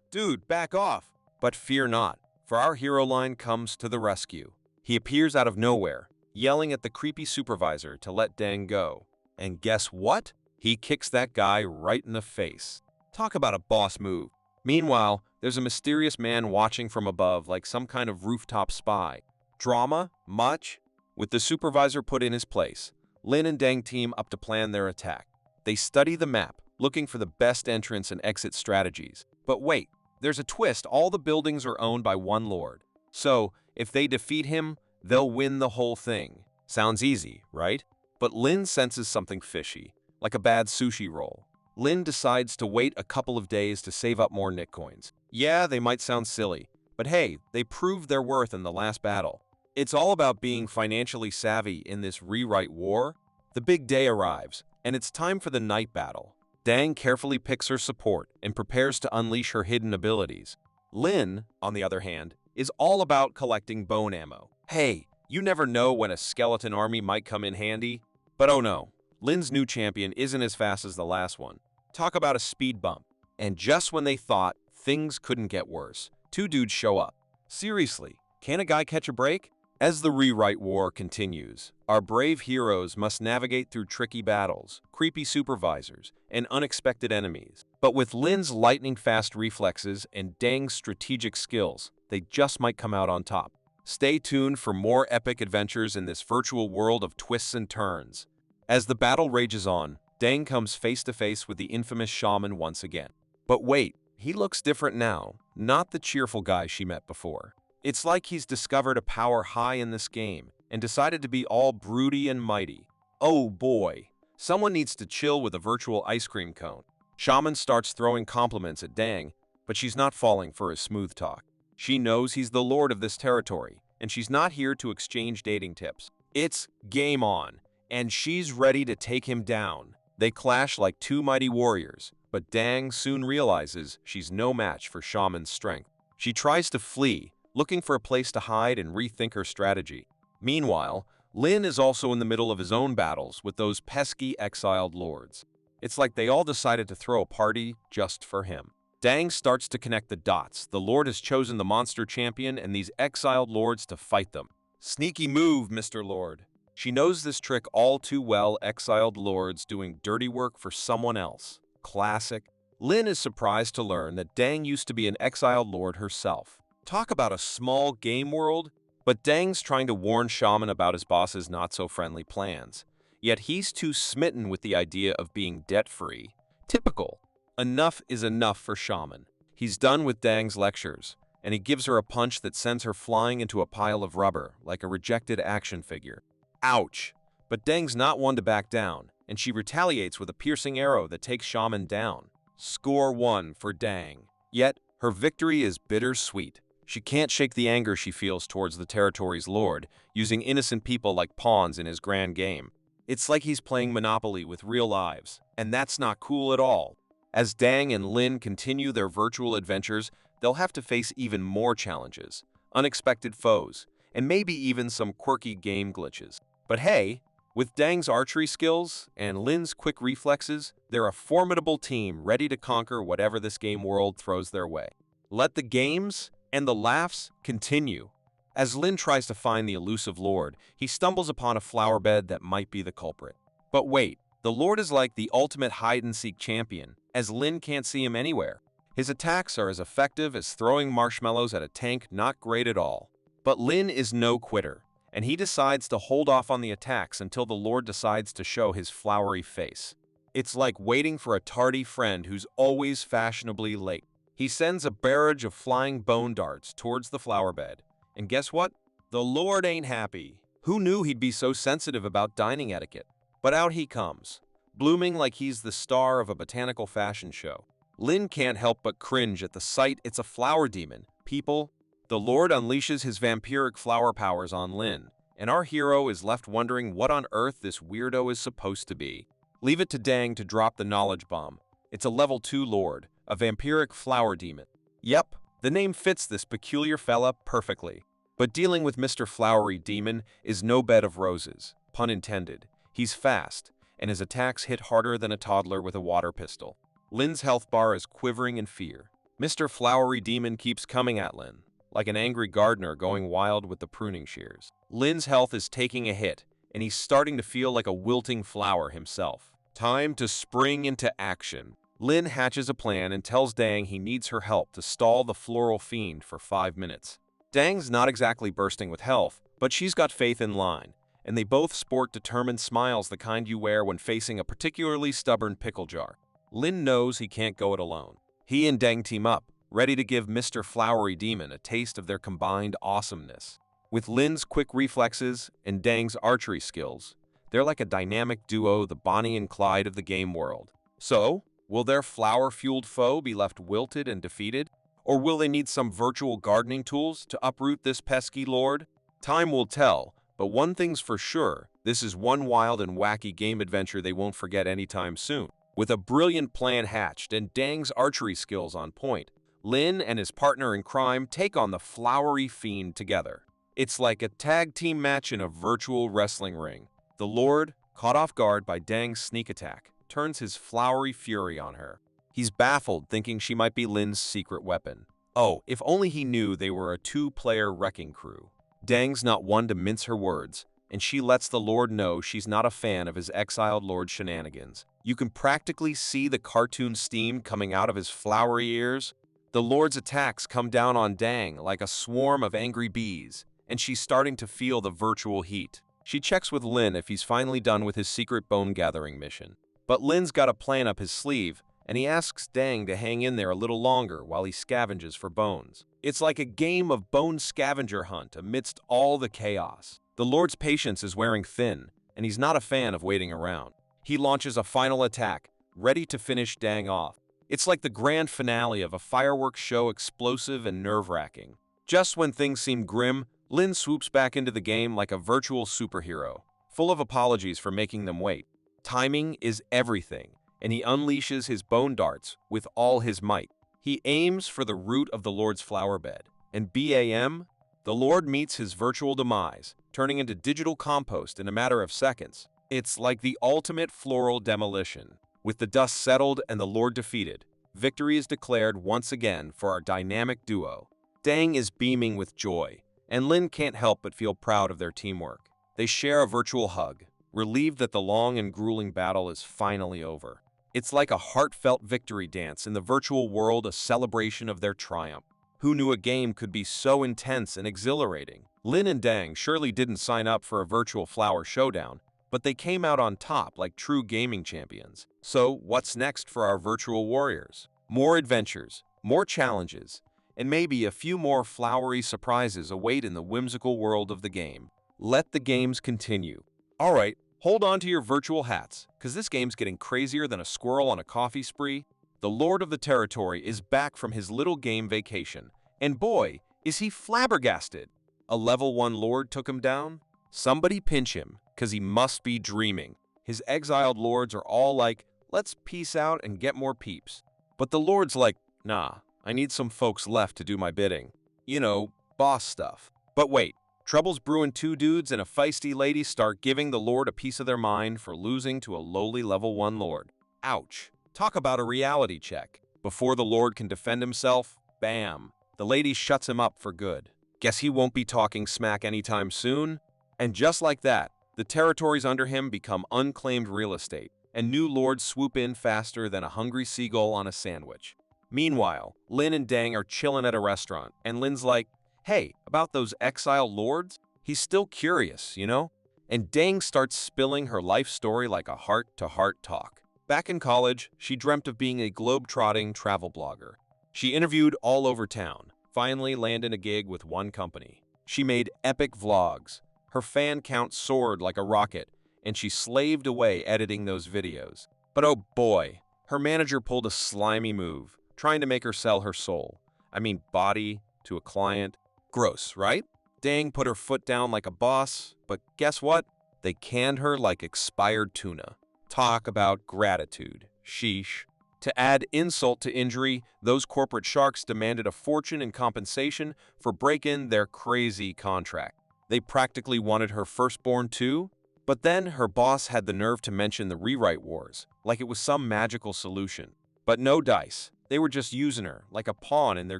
Dude, back off." But fear not, for our hero line comes to the rescue. He appears out of nowhere, yelling at the creepy supervisor to let Dang go. And guess what? He kicks that guy right in the face. Talk about a boss move. Meanwhile, there's a mysterious man watching from above like some kind of rooftop spy. Drama? Much? With the supervisor put in his place, Lin and Dang team up to plan their attack. They study the map, looking for the best entrance and exit strategies. But wait, there's a twist. All the buildings are owned by one lord. So, if they defeat him, they'll win the whole thing. Sounds easy, right? But Lin senses something fishy, like a bad sushi roll. Lin decides to wait a couple of days to save up more Nitcoins. Yeah, they might sound silly, but hey, they proved their worth in the last battle. It's all about being financially savvy in this rewrite war. The big day arrives, and it's time for the night battle. Dang carefully picks her support and prepares to unleash her hidden abilities. Lin, on the other hand, is all about collecting bone ammo. Hey, you never know when a skeleton army might come in handy. But oh no, Lin's new champion isn't as fast as the last one. Talk about a speed bump. And just when they thought things couldn't get worse, 2 dudes show up. Seriously, can a guy catch a break? As the rewrite war continues, our brave heroes must navigate through tricky battles, creepy supervisors, and unexpected enemies. But with Lin's lightning-fast reflexes and Dang's strategic skills, they just might come out on top. Stay tuned for more epic adventures in this virtual world of twists and turns. As the battle rages on, Dang comes face to face with the infamous shaman once again. But wait, he looks different now, not the cheerful guy she met before. It's like he's discovered a power high in this game and decided to be all broody and mighty. Oh boy, someone needs to chill with a virtual ice cream cone. Shaman starts throwing compliments at Dang, but she's not falling for his smooth talk. She knows he's the lord of this territory, and she's not here to exchange dating tips. It's game on, and she's ready to take him down. They clash like two mighty warriors, but Dang soon realizes she's no match for Shaman's strength. She tries to flee, looking for a place to hide and rethink her strategy. Meanwhile, Lin is also in the middle of his own battles with those pesky exiled lords. It's like they all decided to throw a party just for him. Dang starts to connect the dots. The Lord has chosen the monster champion and these exiled lords to fight them. Sneaky move, Mr. Lord. She knows this trick all too well, exiled lords doing dirty work for someone else. Classic. Lin is surprised to learn that Dang used to be an exiled lord herself. Talk about a small game world, but Dang's trying to warn Shaman about his boss's not-so-friendly plans. Yet he's too smitten with the idea of being debt-free. Typical. Enough is enough for Shaman. He's done with Dang's lectures, and he gives her a punch that sends her flying into a pile of rubber, like a rejected action figure. Ouch! But Dang's not one to back down, and she retaliates with a piercing arrow that takes Shaman down. Score 1 for Dang. Yet, her victory is bittersweet. She can't shake the anger she feels towards the territory's lord, using innocent people like pawns in his grand game. It's like he's playing Monopoly with real lives, and that's not cool at all. As Dang and Lin continue their virtual adventures, they'll have to face even more challenges, unexpected foes, and maybe even some quirky game glitches. But hey, with Dang's archery skills and Lin's quick reflexes, they're a formidable team ready to conquer whatever this game world throws their way. Let the games and the laughs continue. As Lin tries to find the elusive lord, he stumbles upon a flower bed that might be the culprit. But wait, the lord is like the ultimate hide-and-seek champion, as Lin can't see him anywhere. His attacks are as effective as throwing marshmallows at a tank, not great at all. But Lin is no quitter, and he decides to hold off on the attacks until the lord decides to show his flowery face. It's like waiting for a tardy friend who's always fashionably late. He sends a barrage of flying bone darts towards the flower bed. And guess what? The lord ain't happy. Who knew he'd be so sensitive about dining etiquette? But out he comes, blooming like he's the star of a botanical fashion show. Lin can't help but cringe at the sight. It's a flower demon. People, the lord unleashes his vampiric flower powers on Lin, and our hero is left wondering what on earth this weirdo is supposed to be. Leave it to Dang to drop the knowledge bomb. It's a level 2 lord, a vampiric flower demon. Yep, the name fits this peculiar fella perfectly. But dealing with Mr. Flowery Demon is no bed of roses, pun intended. He's fast, and his attacks hit harder than a toddler with a water pistol. Lin's health bar is quivering in fear. Mr. Flowery Demon keeps coming at Lin, like an angry gardener going wild with the pruning shears. Lin's health is taking a hit, and he's starting to feel like a wilting flower himself. Time to spring into action. Lin hatches a plan and tells Dang he needs her help to stall the floral fiend for 5 minutes. Dang's not exactly bursting with health, but she's got faith in Lin, and they both sport determined smiles, the kind you wear when facing a particularly stubborn pickle jar. Lin knows he can't go it alone. He and Dang team up, ready to give Mr. Flowery Demon a taste of their combined awesomeness. With Lin's quick reflexes and Dang's archery skills, they're like a dynamic duo, the Bonnie and Clyde of the game world. So, will their flower-fueled foe be left wilted and defeated? Or will they need some virtual gardening tools to uproot this pesky lord? Time will tell, but one thing's for sure, this is one wild and wacky game adventure they won't forget anytime soon. With a brilliant plan hatched and Dang's archery skills on point, Lin and his partner in crime take on the flowery fiend together. It's like a tag team match in a virtual wrestling ring. The lord, caught off guard by Dang's sneak attack, turns his flowery fury on her. He's baffled, thinking she might be Lin's secret weapon. Oh, if only he knew they were a 2-player wrecking crew. Dang's not one to mince her words, and she lets the lord know she's not a fan of his exiled lord shenanigans. You can practically see the cartoon steam coming out of his flowery ears. The lord's attacks come down on Dang like a swarm of angry bees, and she's starting to feel the virtual heat. She checks with Lin if he's finally done with his secret bone-gathering mission. But Lin's got a plan up his sleeve, and he asks Dang to hang in there a little longer while he scavenges for bones. It's like a game of bone scavenger hunt amidst all the chaos. The Lord's patience is wearing thin, and he's not a fan of waiting around. He launches a final attack, ready to finish Dang off. It's like the grand finale of a fireworks show, explosive and nerve-wracking. Just when things seem grim, Lin swoops back into the game like a virtual superhero, full of apologies for making them wait. Timing is everything, and he unleashes his bone darts with all his might. He aims for the root of the Lord's flower bed, and bam, the Lord meets his virtual demise, turning into digital compost in a matter of seconds. It's like the ultimate floral demolition. With the dust settled and the Lord defeated, victory is declared once again for our dynamic duo. Dang is beaming with joy, and Lin can't help but feel proud of their teamwork. They share a virtual hug, relieved that the long and grueling battle is finally over. It's like a heartfelt victory dance in the virtual world, a celebration of their triumph. Who knew a game could be so intense and exhilarating? Lin and Dang surely didn't sign up for a virtual flower showdown, but they came out on top like true gaming champions. So, what's next for our virtual warriors? More adventures, more challenges, and maybe a few more flowery surprises await in the whimsical world of the game. Let the games continue. Alright, hold on to your virtual hats, because this game's getting crazier than a squirrel on a coffee spree. The Lord of the Territory is back from his little game vacation, and boy, is he flabbergasted. A level 1 Lord took him down? Somebody pinch him, because he must be dreaming. His exiled lords are all like, let's peace out and get more peeps. But the Lord's like, nah, I need some folks left to do my bidding. You know, boss stuff. But wait, trouble's brewing. Two dudes and a feisty lady start giving the Lord a piece of their mind for losing to a lowly level 1 Lord. Ouch. Talk about a reality check. Before the Lord can defend himself, bam, the lady shuts him up for good. Guess he won't be talking smack anytime soon. And just like that, the territories under him become unclaimed real estate, and new lords swoop in faster than a hungry seagull on a sandwich. Meanwhile, Lin and Dang are chilling at a restaurant, and Lin's like, hey, about those exiled lords? He's still curious, you know? And Dang starts spilling her life story like a heart-to-heart talk. Back in college, she dreamt of being a globe-trotting travel blogger. She interviewed all over town, finally landed a gig with one company. She made epic vlogs. Her fan count soared like a rocket, and she slaved away editing those videos. But oh boy, her manager pulled a slimy move, trying to make her sell her soul. I mean, body to a client. Gross, right? Dang put her foot down like a boss, but guess what? They canned her like expired tuna. Talk about gratitude. Sheesh. To add insult to injury, those corporate sharks demanded a fortune in compensation for breaking their crazy contract. They practically wanted her firstborn too, but then her boss had the nerve to mention the rewrite wars, like it was some magical solution. But no dice. They were just using her like a pawn in their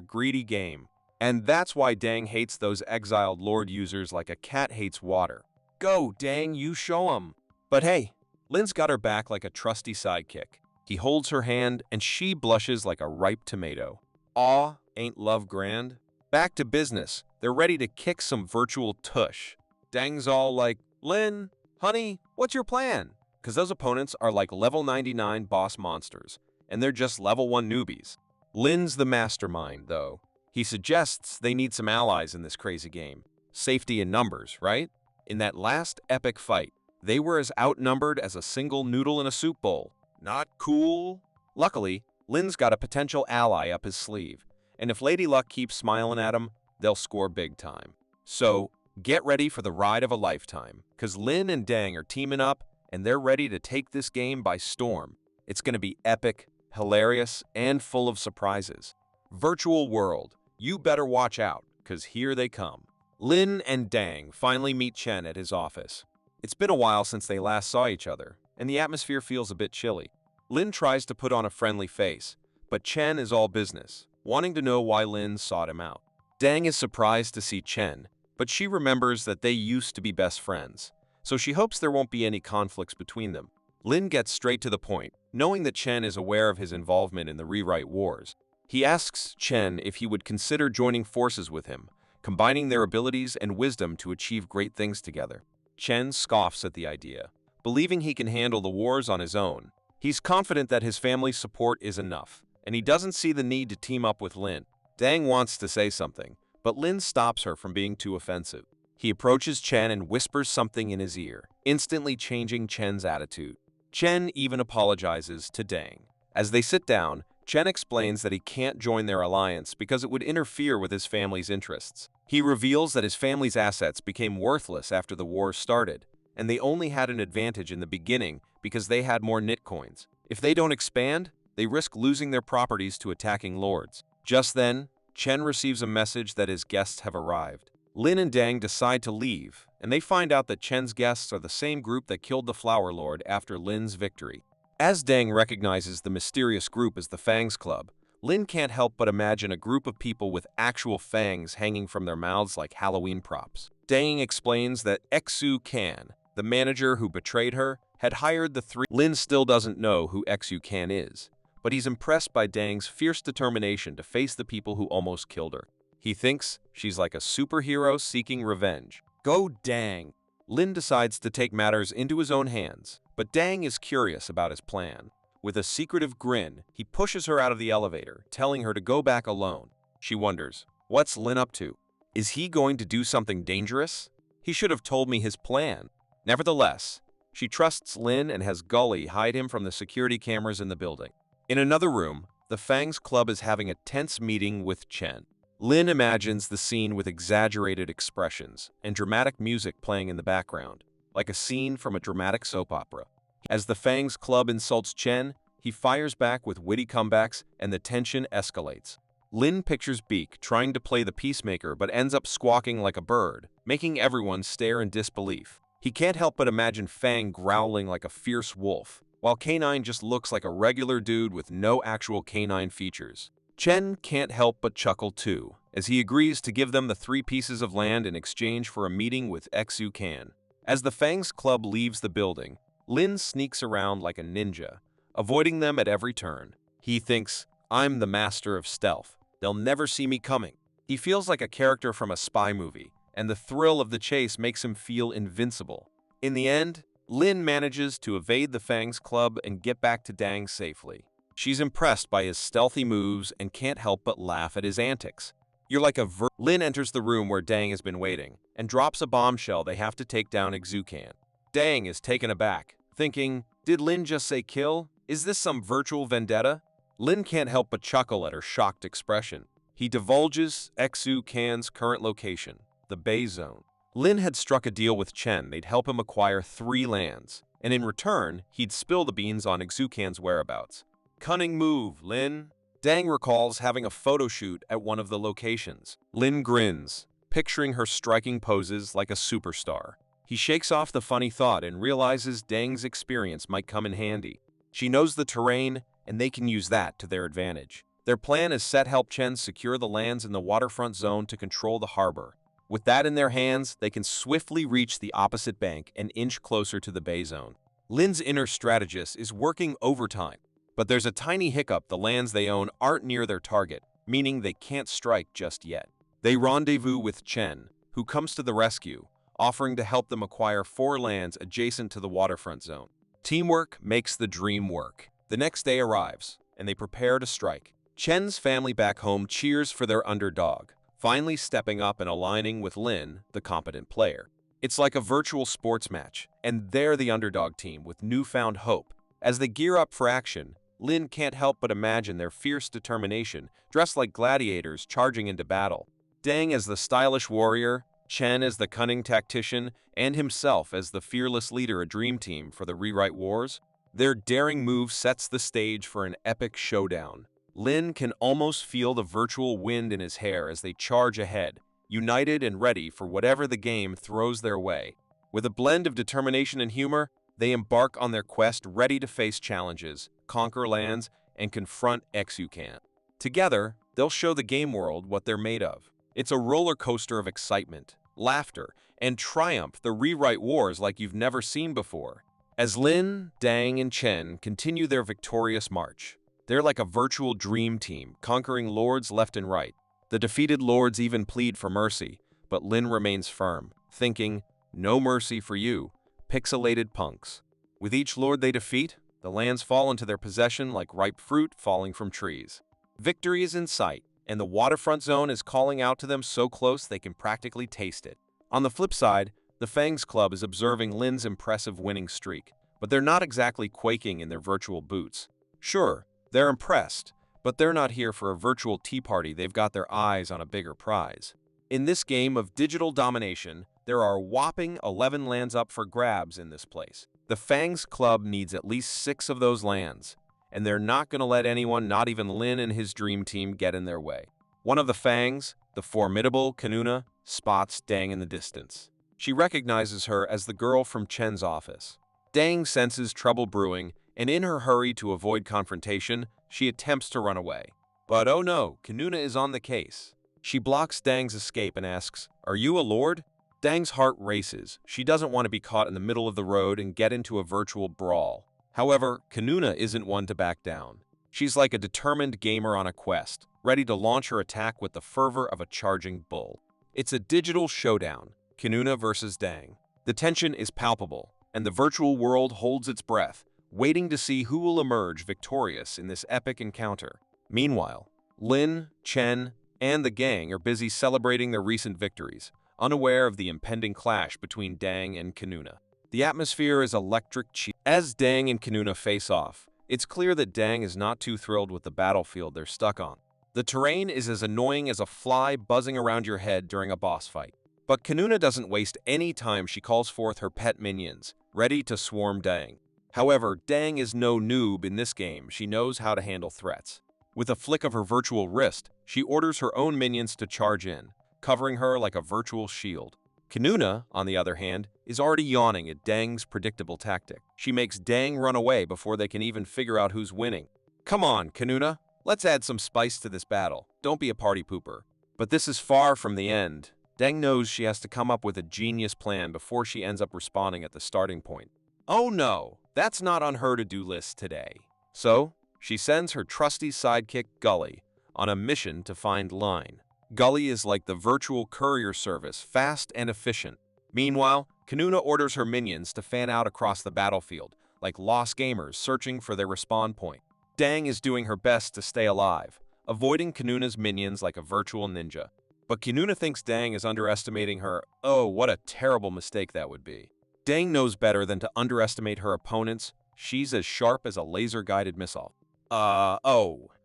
greedy game. And that's why Dang hates those exiled Lord users like a cat hates water. Go, Dang, you show 'em. But hey, Lin's got her back like a trusty sidekick. He holds her hand, and she blushes like a ripe tomato. Aw, ain't love grand? Back to business. They're ready to kick some virtual tush. Dang's all like, Lin, honey, what's your plan? Because those opponents are like level 99 boss monsters, and they're just level 1 newbies. Lin's the mastermind, though. He suggests they need some allies in this crazy game. Safety in numbers, right? In that last epic fight, they were as outnumbered as a single noodle in a soup bowl. Not cool. Luckily, Lin's got a potential ally up his sleeve, and if Lady Luck keeps smiling at him, they'll score big time. So, get ready for the ride of a lifetime, because Lin and Dang are teaming up, and they're ready to take this game by storm. It's going to be epic, hilarious, and full of surprises. Virtual world, you better watch out, because here they come. Lin and Dang finally meet Chen at his office. It's been a while since they last saw each other, and the atmosphere feels a bit chilly. Lin tries to put on a friendly face, but Chen is all business, wanting to know why Lin sought him out. Dang is surprised to see Chen, but she remembers that they used to be best friends, so she hopes there won't be any conflicts between them. Lin gets straight to the point, knowing that Chen is aware of his involvement in the rewrite wars. He asks Chen if he would consider joining forces with him, combining their abilities and wisdom to achieve great things together. Chen scoffs at the idea, believing he can handle the wars on his own, He's confident that his family's support is enough, and he doesn't see the need to team up with Lin. Dang wants to say something, but Lin stops her from being too offensive. He approaches Chen and whispers something in his ear, instantly changing Chen's attitude. Chen even apologizes to Dang. As they sit down, Chen explains that he can't join their alliance because it would interfere with his family's interests. He reveals that his family's assets became worthless after the war started, and they only had an advantage in the beginning because they had more Nitcoins. If they don't expand, they risk losing their properties to attacking lords. Just then, Chen receives a message that his guests have arrived. Lin and Dang decide to leave, and they find out that Chen's guests are the same group that killed the Flower Lord after Lin's victory. As Dang recognizes the mysterious group as the Fangs Club, Lin can't help but imagine a group of people with actual fangs hanging from their mouths like Halloween props. Dang explains that Xu Kan, the manager who betrayed her, had hired the three. Lin still doesn't know who Xu Kan is, but he's impressed by Dang's fierce determination to face the people who almost killed her. He thinks she's like a superhero seeking revenge. Go Dang! Lin decides to take matters into his own hands, but Dang is curious about his plan. With a secretive grin, he pushes her out of the elevator, telling her to go back alone. She wonders, what's Lin up to? Is he going to do something dangerous? He should have told me his plan. Nevertheless, she trusts Lin and has Gully hide him from the security cameras in the building. In another room, the Fangs Club is having a tense meeting with Chen. Lin imagines the scene with exaggerated expressions and dramatic music playing in the background, like a scene from a dramatic soap opera. As the Fangs Club insults Chen, he fires back with witty comebacks and the tension escalates. Lin pictures Beak trying to play the peacemaker but ends up squawking like a bird, making everyone stare in disbelief. He can't help but imagine Fang growling like a fierce wolf, while K9 just looks like a regular dude with no actual canine features. Chen can't help but chuckle too, as he agrees to give them the 3 pieces of land in exchange for a meeting with Xu Kan. As the Fangs Club leaves the building, Lin sneaks around like a ninja, avoiding them at every turn. He thinks, I'm the master of stealth. They'll never see me coming. He feels like a character from a spy movie, and the thrill of the chase makes him feel invincible. In the end, Lin manages to evade the Fangs Club and get back to Dang safely. She's impressed by his stealthy moves and can't help but laugh at his antics. You're like a Lin enters the room where Dang has been waiting and drops a bombshell they have to take down Xu Kan. Dang is taken aback, thinking, did Lin just say kill? Is this some virtual vendetta? Lin can't help but chuckle at her shocked expression. He divulges Xu Kan's current location, the Bay Zone. Lin had struck a deal with Chen they'd help him acquire 3 lands, and in return, he'd spill the beans on Xu Kan's whereabouts. Cunning move, Lin. Dang recalls having a photo shoot at one of the locations. Lin grins, picturing her striking poses like a superstar. He shakes off the funny thought and realizes Dang's experience might come in handy. She knows the terrain, and they can use that to their advantage. Their plan is set help Chen secure the lands in the waterfront zone to control the harbor. With that in their hands, they can swiftly reach the opposite bank and inch closer to the Bay Zone. Lin's inner strategist is working overtime. But there's a tiny hiccup: the lands they own aren't near their target, meaning they can't strike just yet. They rendezvous with Chen, who comes to the rescue, offering to help them acquire 4 lands adjacent to the waterfront zone. Teamwork makes the dream work. The next day arrives, and they prepare to strike. Chen's family back home cheers for their underdog, finally stepping up and aligning with Lin, the competent player. It's like a virtual sports match, and they're the underdog team with newfound hope. As they gear up for action, Lin can't help but imagine their fierce determination, dressed like gladiators charging into battle. Dang as the stylish warrior, Chen as the cunning tactician, and himself as the fearless leader, a dream team for the Rewrite Wars. Their daring move sets the stage for an epic showdown. Lin can almost feel the virtual wind in his hair as they charge ahead, united and ready for whatever the game throws their way. With a blend of determination and humor, they embark on their quest, ready to face challenges, conquer lands, and confront Xu Kan. Together, they'll show the game world what they're made of. It's a roller coaster of excitement, laughter, and triumph, the Rewrite Wars like you've never seen before. As Lin, Dang, and Chen continue their victorious march, they're like a virtual dream team, conquering lords left and right. The defeated lords even plead for mercy, but Lin remains firm, thinking, no mercy for you, pixelated punks. With each lord they defeat, The lands fall into their possession like ripe fruit falling from trees. Victory is in sight, and the waterfront zone is calling out to them so close they can practically taste it. On the flip side, the Fangs Club is observing Lin's impressive winning streak, but they're not exactly quaking in their virtual boots. Sure, they're impressed, but they're not here for a virtual tea party. They've got their eyes on a bigger prize. In this game of digital domination, there are a whopping 11 lands up for grabs in this place. The Fangs Club needs at least 6 of those lands, and they're not going to let anyone, not even Lin and his dream team, get in their way. One of the Fangs, the formidable Kanuna, spots Dang in the distance. She recognizes her as the girl from Chen's office. Dang senses trouble brewing, and in her hurry to avoid confrontation, she attempts to run away. But oh no, Kanuna is on the case. She blocks Dang's escape and asks, "Are you a lord?" Dang's heart races. She doesn't want to be caught in the middle of the road and get into a virtual brawl. However, Kanuna isn't one to back down. She's like a determined gamer on a quest, ready to launch her attack with the fervor of a charging bull. It's a digital showdown, Kanuna versus Dang. The tension is palpable, and the virtual world holds its breath, waiting to see who will emerge victorious in this epic encounter. Meanwhile, Lin, Chen, and the gang are busy celebrating their recent victories, unaware of the impending clash between Dang and Kanuna. The atmosphere is electric cheer. As Dang and Kanuna face off, it's clear that Dang is not too thrilled with the battlefield they're stuck on. The terrain is as annoying as a fly buzzing around your head during a boss fight. But Kanuna doesn't waste any time. She calls forth her pet minions, ready to swarm Dang. However, Dang is no noob in this game. She knows how to handle threats. With a flick of her virtual wrist, she orders her own minions to charge in, covering her like a virtual shield. Kanuna, on the other hand, is already yawning at Dang's predictable tactic. She makes Dang run away before they can even figure out who's winning. Come on, Kanuna, let's add some spice to this battle. Don't be a party pooper. But this is far from the end. Dang knows she has to come up with a genius plan before she ends up responding at the starting point. Oh no, that's not on her to-do list today. So, she sends her trusty sidekick Gully on a mission to find Line. Gully is like the virtual courier service, fast and efficient. Meanwhile, Kanuna orders her minions to fan out across the battlefield, like lost gamers searching for their respawn point. Dang is doing her best to stay alive, avoiding Kanuna's minions like a virtual ninja. But Kanuna thinks Dang is underestimating her. Oh, what a terrible mistake that would be. Dang knows better than to underestimate her opponents. She's as sharp as a laser-guided missile.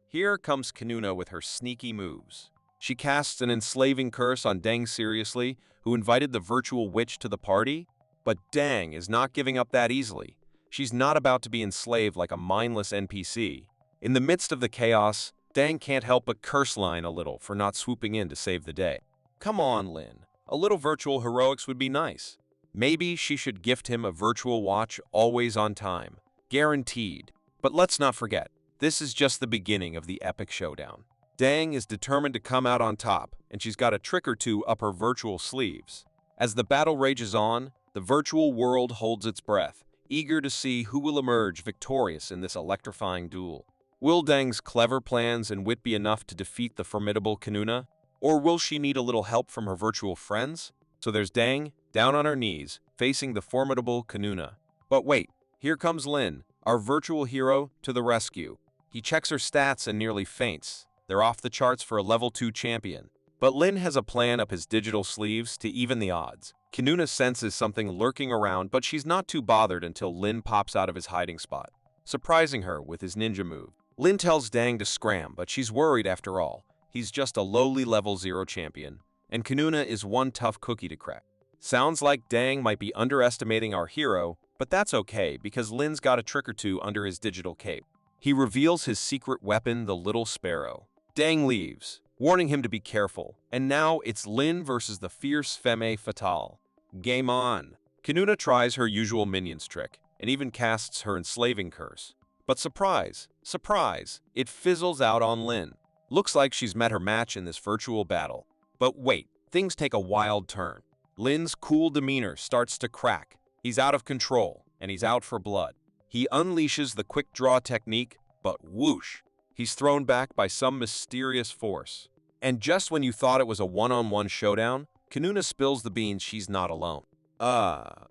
Here comes Kanuna with her sneaky moves. She casts an enslaving curse on Dang seriously, who invited the virtual witch to the party. But Dang is not giving up that easily. She's not about to be enslaved like a mindless NPC. In the midst of the chaos, Dang can't help but curse Line a little for not swooping in to save the day. Come on, Lin. A little virtual heroics would be nice. Maybe she should gift him a virtual watch always on time. Guaranteed. But let's not forget, this is just the beginning of the epic showdown. Dang is determined to come out on top, and she's got a trick or two up her virtual sleeves. As the battle rages on, the virtual world holds its breath, eager to see who will emerge victorious in this electrifying duel. Will Dang's clever plans and wit be enough to defeat the formidable Kanuna? Or will she need a little help from her virtual friends? So there's Dang, down on her knees, facing the formidable Kanuna. But wait, here comes Lin, our virtual hero, to the rescue. He checks her stats and nearly faints. They're off the charts for a level 2 champion. But Lin has a plan up his digital sleeves to even the odds. Kanuna senses something lurking around, but she's not too bothered until Lin pops out of his hiding spot, surprising her with his ninja move. Lin tells Dang to scram, but she's worried after all. He's just a lowly level 0 champion, and Kanuna is one tough cookie to crack. Sounds like Dang might be underestimating our hero, but that's okay because Lin's got a trick or two under his digital cape. He reveals his secret weapon, the Little Sparrow. Dang leaves, warning him to be careful, and now it's Lin versus the fierce femme fatale. Game on. Kanuna tries her usual minions trick, and even casts her enslaving curse. But surprise, surprise, it fizzles out on Lin. Looks like she's met her match in this virtual battle. But wait, things take a wild turn. Lin's cool demeanor starts to crack. He's out of control, and he's out for blood. He unleashes the quick draw technique, but whoosh, he's thrown back by some mysterious force. And just when you thought it was a one-on-one showdown, Kanuna spills the beans she's not alone.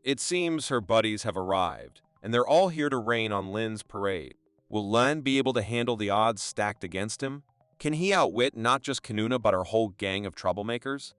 It seems her buddies have arrived, and they're all here to rain on Lin's parade. Will Lin be able to handle the odds stacked against him? Can he outwit not just Kanuna but our whole gang of troublemakers?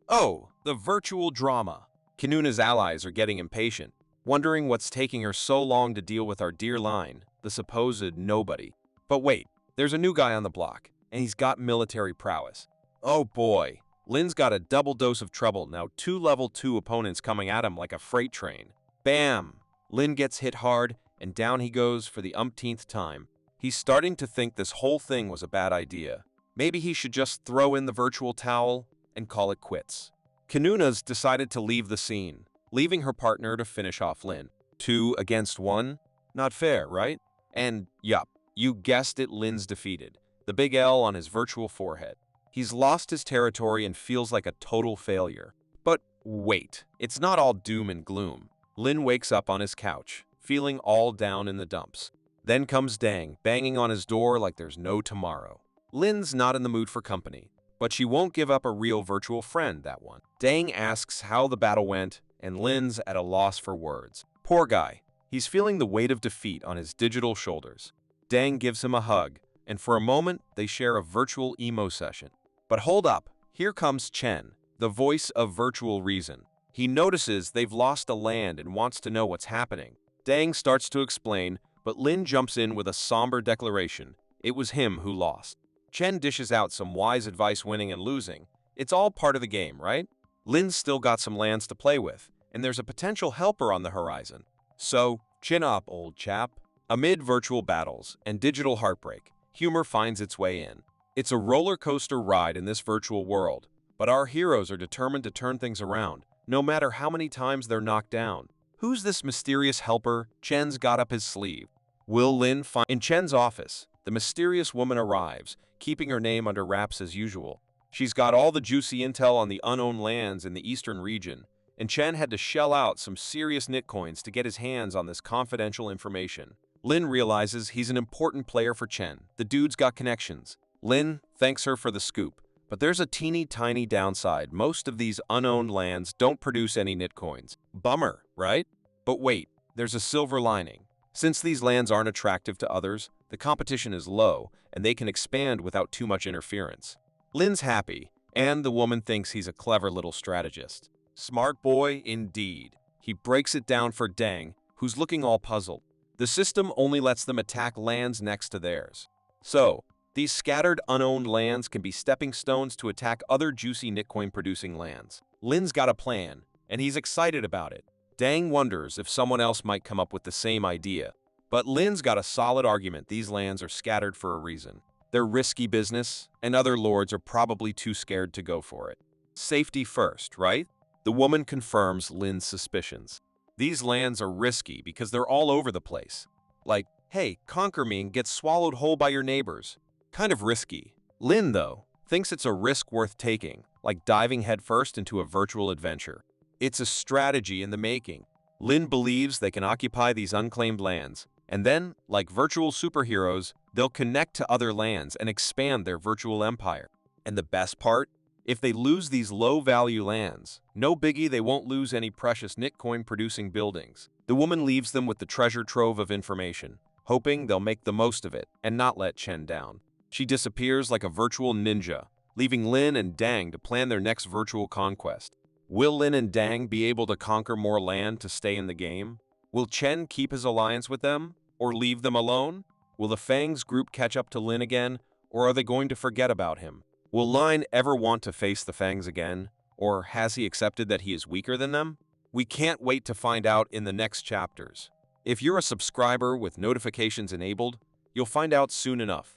Oh, the virtual drama. Kanuna's allies are getting impatient, wondering what's taking her so long to deal with our dear Lin, the supposed nobody. But wait, there's a new guy on the block, and he's got military prowess. Oh boy, Lin's got a double dose of trouble now, 2 level 2 opponents coming at him like a freight train. Bam! Lin gets hit hard, and down he goes for the umpteenth time. He's starting to think this whole thing was a bad idea. Maybe he should just throw in the virtual towel and call it quits. Kanuna's decided to leave the scene, leaving her partner to finish off Lin. 2 against 1? Not fair, right? And yup, you guessed it, Lin's defeated. The big L on his virtual forehead. He's lost his territory and feels like a total failure. But wait, it's not all doom and gloom. Lin wakes up on his couch, feeling all down in the dumps. Then comes Dang, banging on his door like there's no tomorrow. Lin's not in the mood for company, but she won't give up a real virtual friend, that one. Dang asks how the battle went, and Lin's at a loss for words. Poor guy. He's feeling the weight of defeat on his digital shoulders. Dang gives him a hug, and for a moment, they share a virtual emo session. But hold up, here comes Chen, the voice of virtual reason. He notices they've lost a land and wants to know what's happening. Dang starts to explain, but Lin jumps in with a somber declaration. It was him who lost. Chen dishes out some wise advice, winning and losing. It's all part of the game, right? Lin's still got some lands to play with, and there's a potential helper on the horizon. So, chin up, old chap. Amid virtual battles and digital heartbreak, humor finds its way in. It's a roller coaster ride in this virtual world, but our heroes are determined to turn things around, no matter how many times they're knocked down. Who's this mysterious helper Chen's got up his sleeve? Will Lin find? In Chen's office, the mysterious woman arrives, keeping her name under wraps as usual. She's got all the juicy intel on the unowned lands in the eastern region, and Chen had to shell out some serious nitcoins to get his hands on this confidential information. Lin realizes he's an important player for Chen. The dude's got connections. Lin thanks her for the scoop, but there's a teeny tiny downside. Most of these unowned lands don't produce any nitcoins. Bummer, right? But wait, there's a silver lining. Since these lands aren't attractive to others, the competition is low, and they can expand without too much interference. Lin's happy, and the woman thinks he's a clever little strategist. Smart boy indeed. He breaks it down for Dang, who's looking all puzzled. The system only lets them attack lands next to theirs. So, these scattered unowned lands can be stepping stones to attack other juicy nitcoin-producing lands. Lin's got a plan, and he's excited about it. Dang wonders if someone else might come up with the same idea. But Lin's got a solid argument. These lands are scattered for a reason. They're risky business, and other lords are probably too scared to go for it. Safety first, right? The woman confirms Lin's suspicions. These lands are risky because they're all over the place. Like, hey, conquer me and get swallowed whole by your neighbors. Kind of risky. Lin, though, thinks it's a risk worth taking, like diving headfirst into a virtual adventure. It's a strategy in the making. Lin believes they can occupy these unclaimed lands, and then, like virtual superheroes, they'll connect to other lands and expand their virtual empire. And the best part? If they lose these low-value lands, no biggie, they won't lose any precious nitcoin-producing buildings. The woman leaves them with the treasure trove of information, hoping they'll make the most of it and not let Chen down. She disappears like a virtual ninja, leaving Lin and Dang to plan their next virtual conquest. Will Lin and Dang be able to conquer more land to stay in the game? Will Chen keep his alliance with them, or leave them alone? Will the Fangs group catch up to Lin again, or are they going to forget about him? Will Lin ever want to face the Fangs again, or has he accepted that he is weaker than them? We can't wait to find out in the next chapters. If you're a subscriber with notifications enabled, you'll find out soon enough.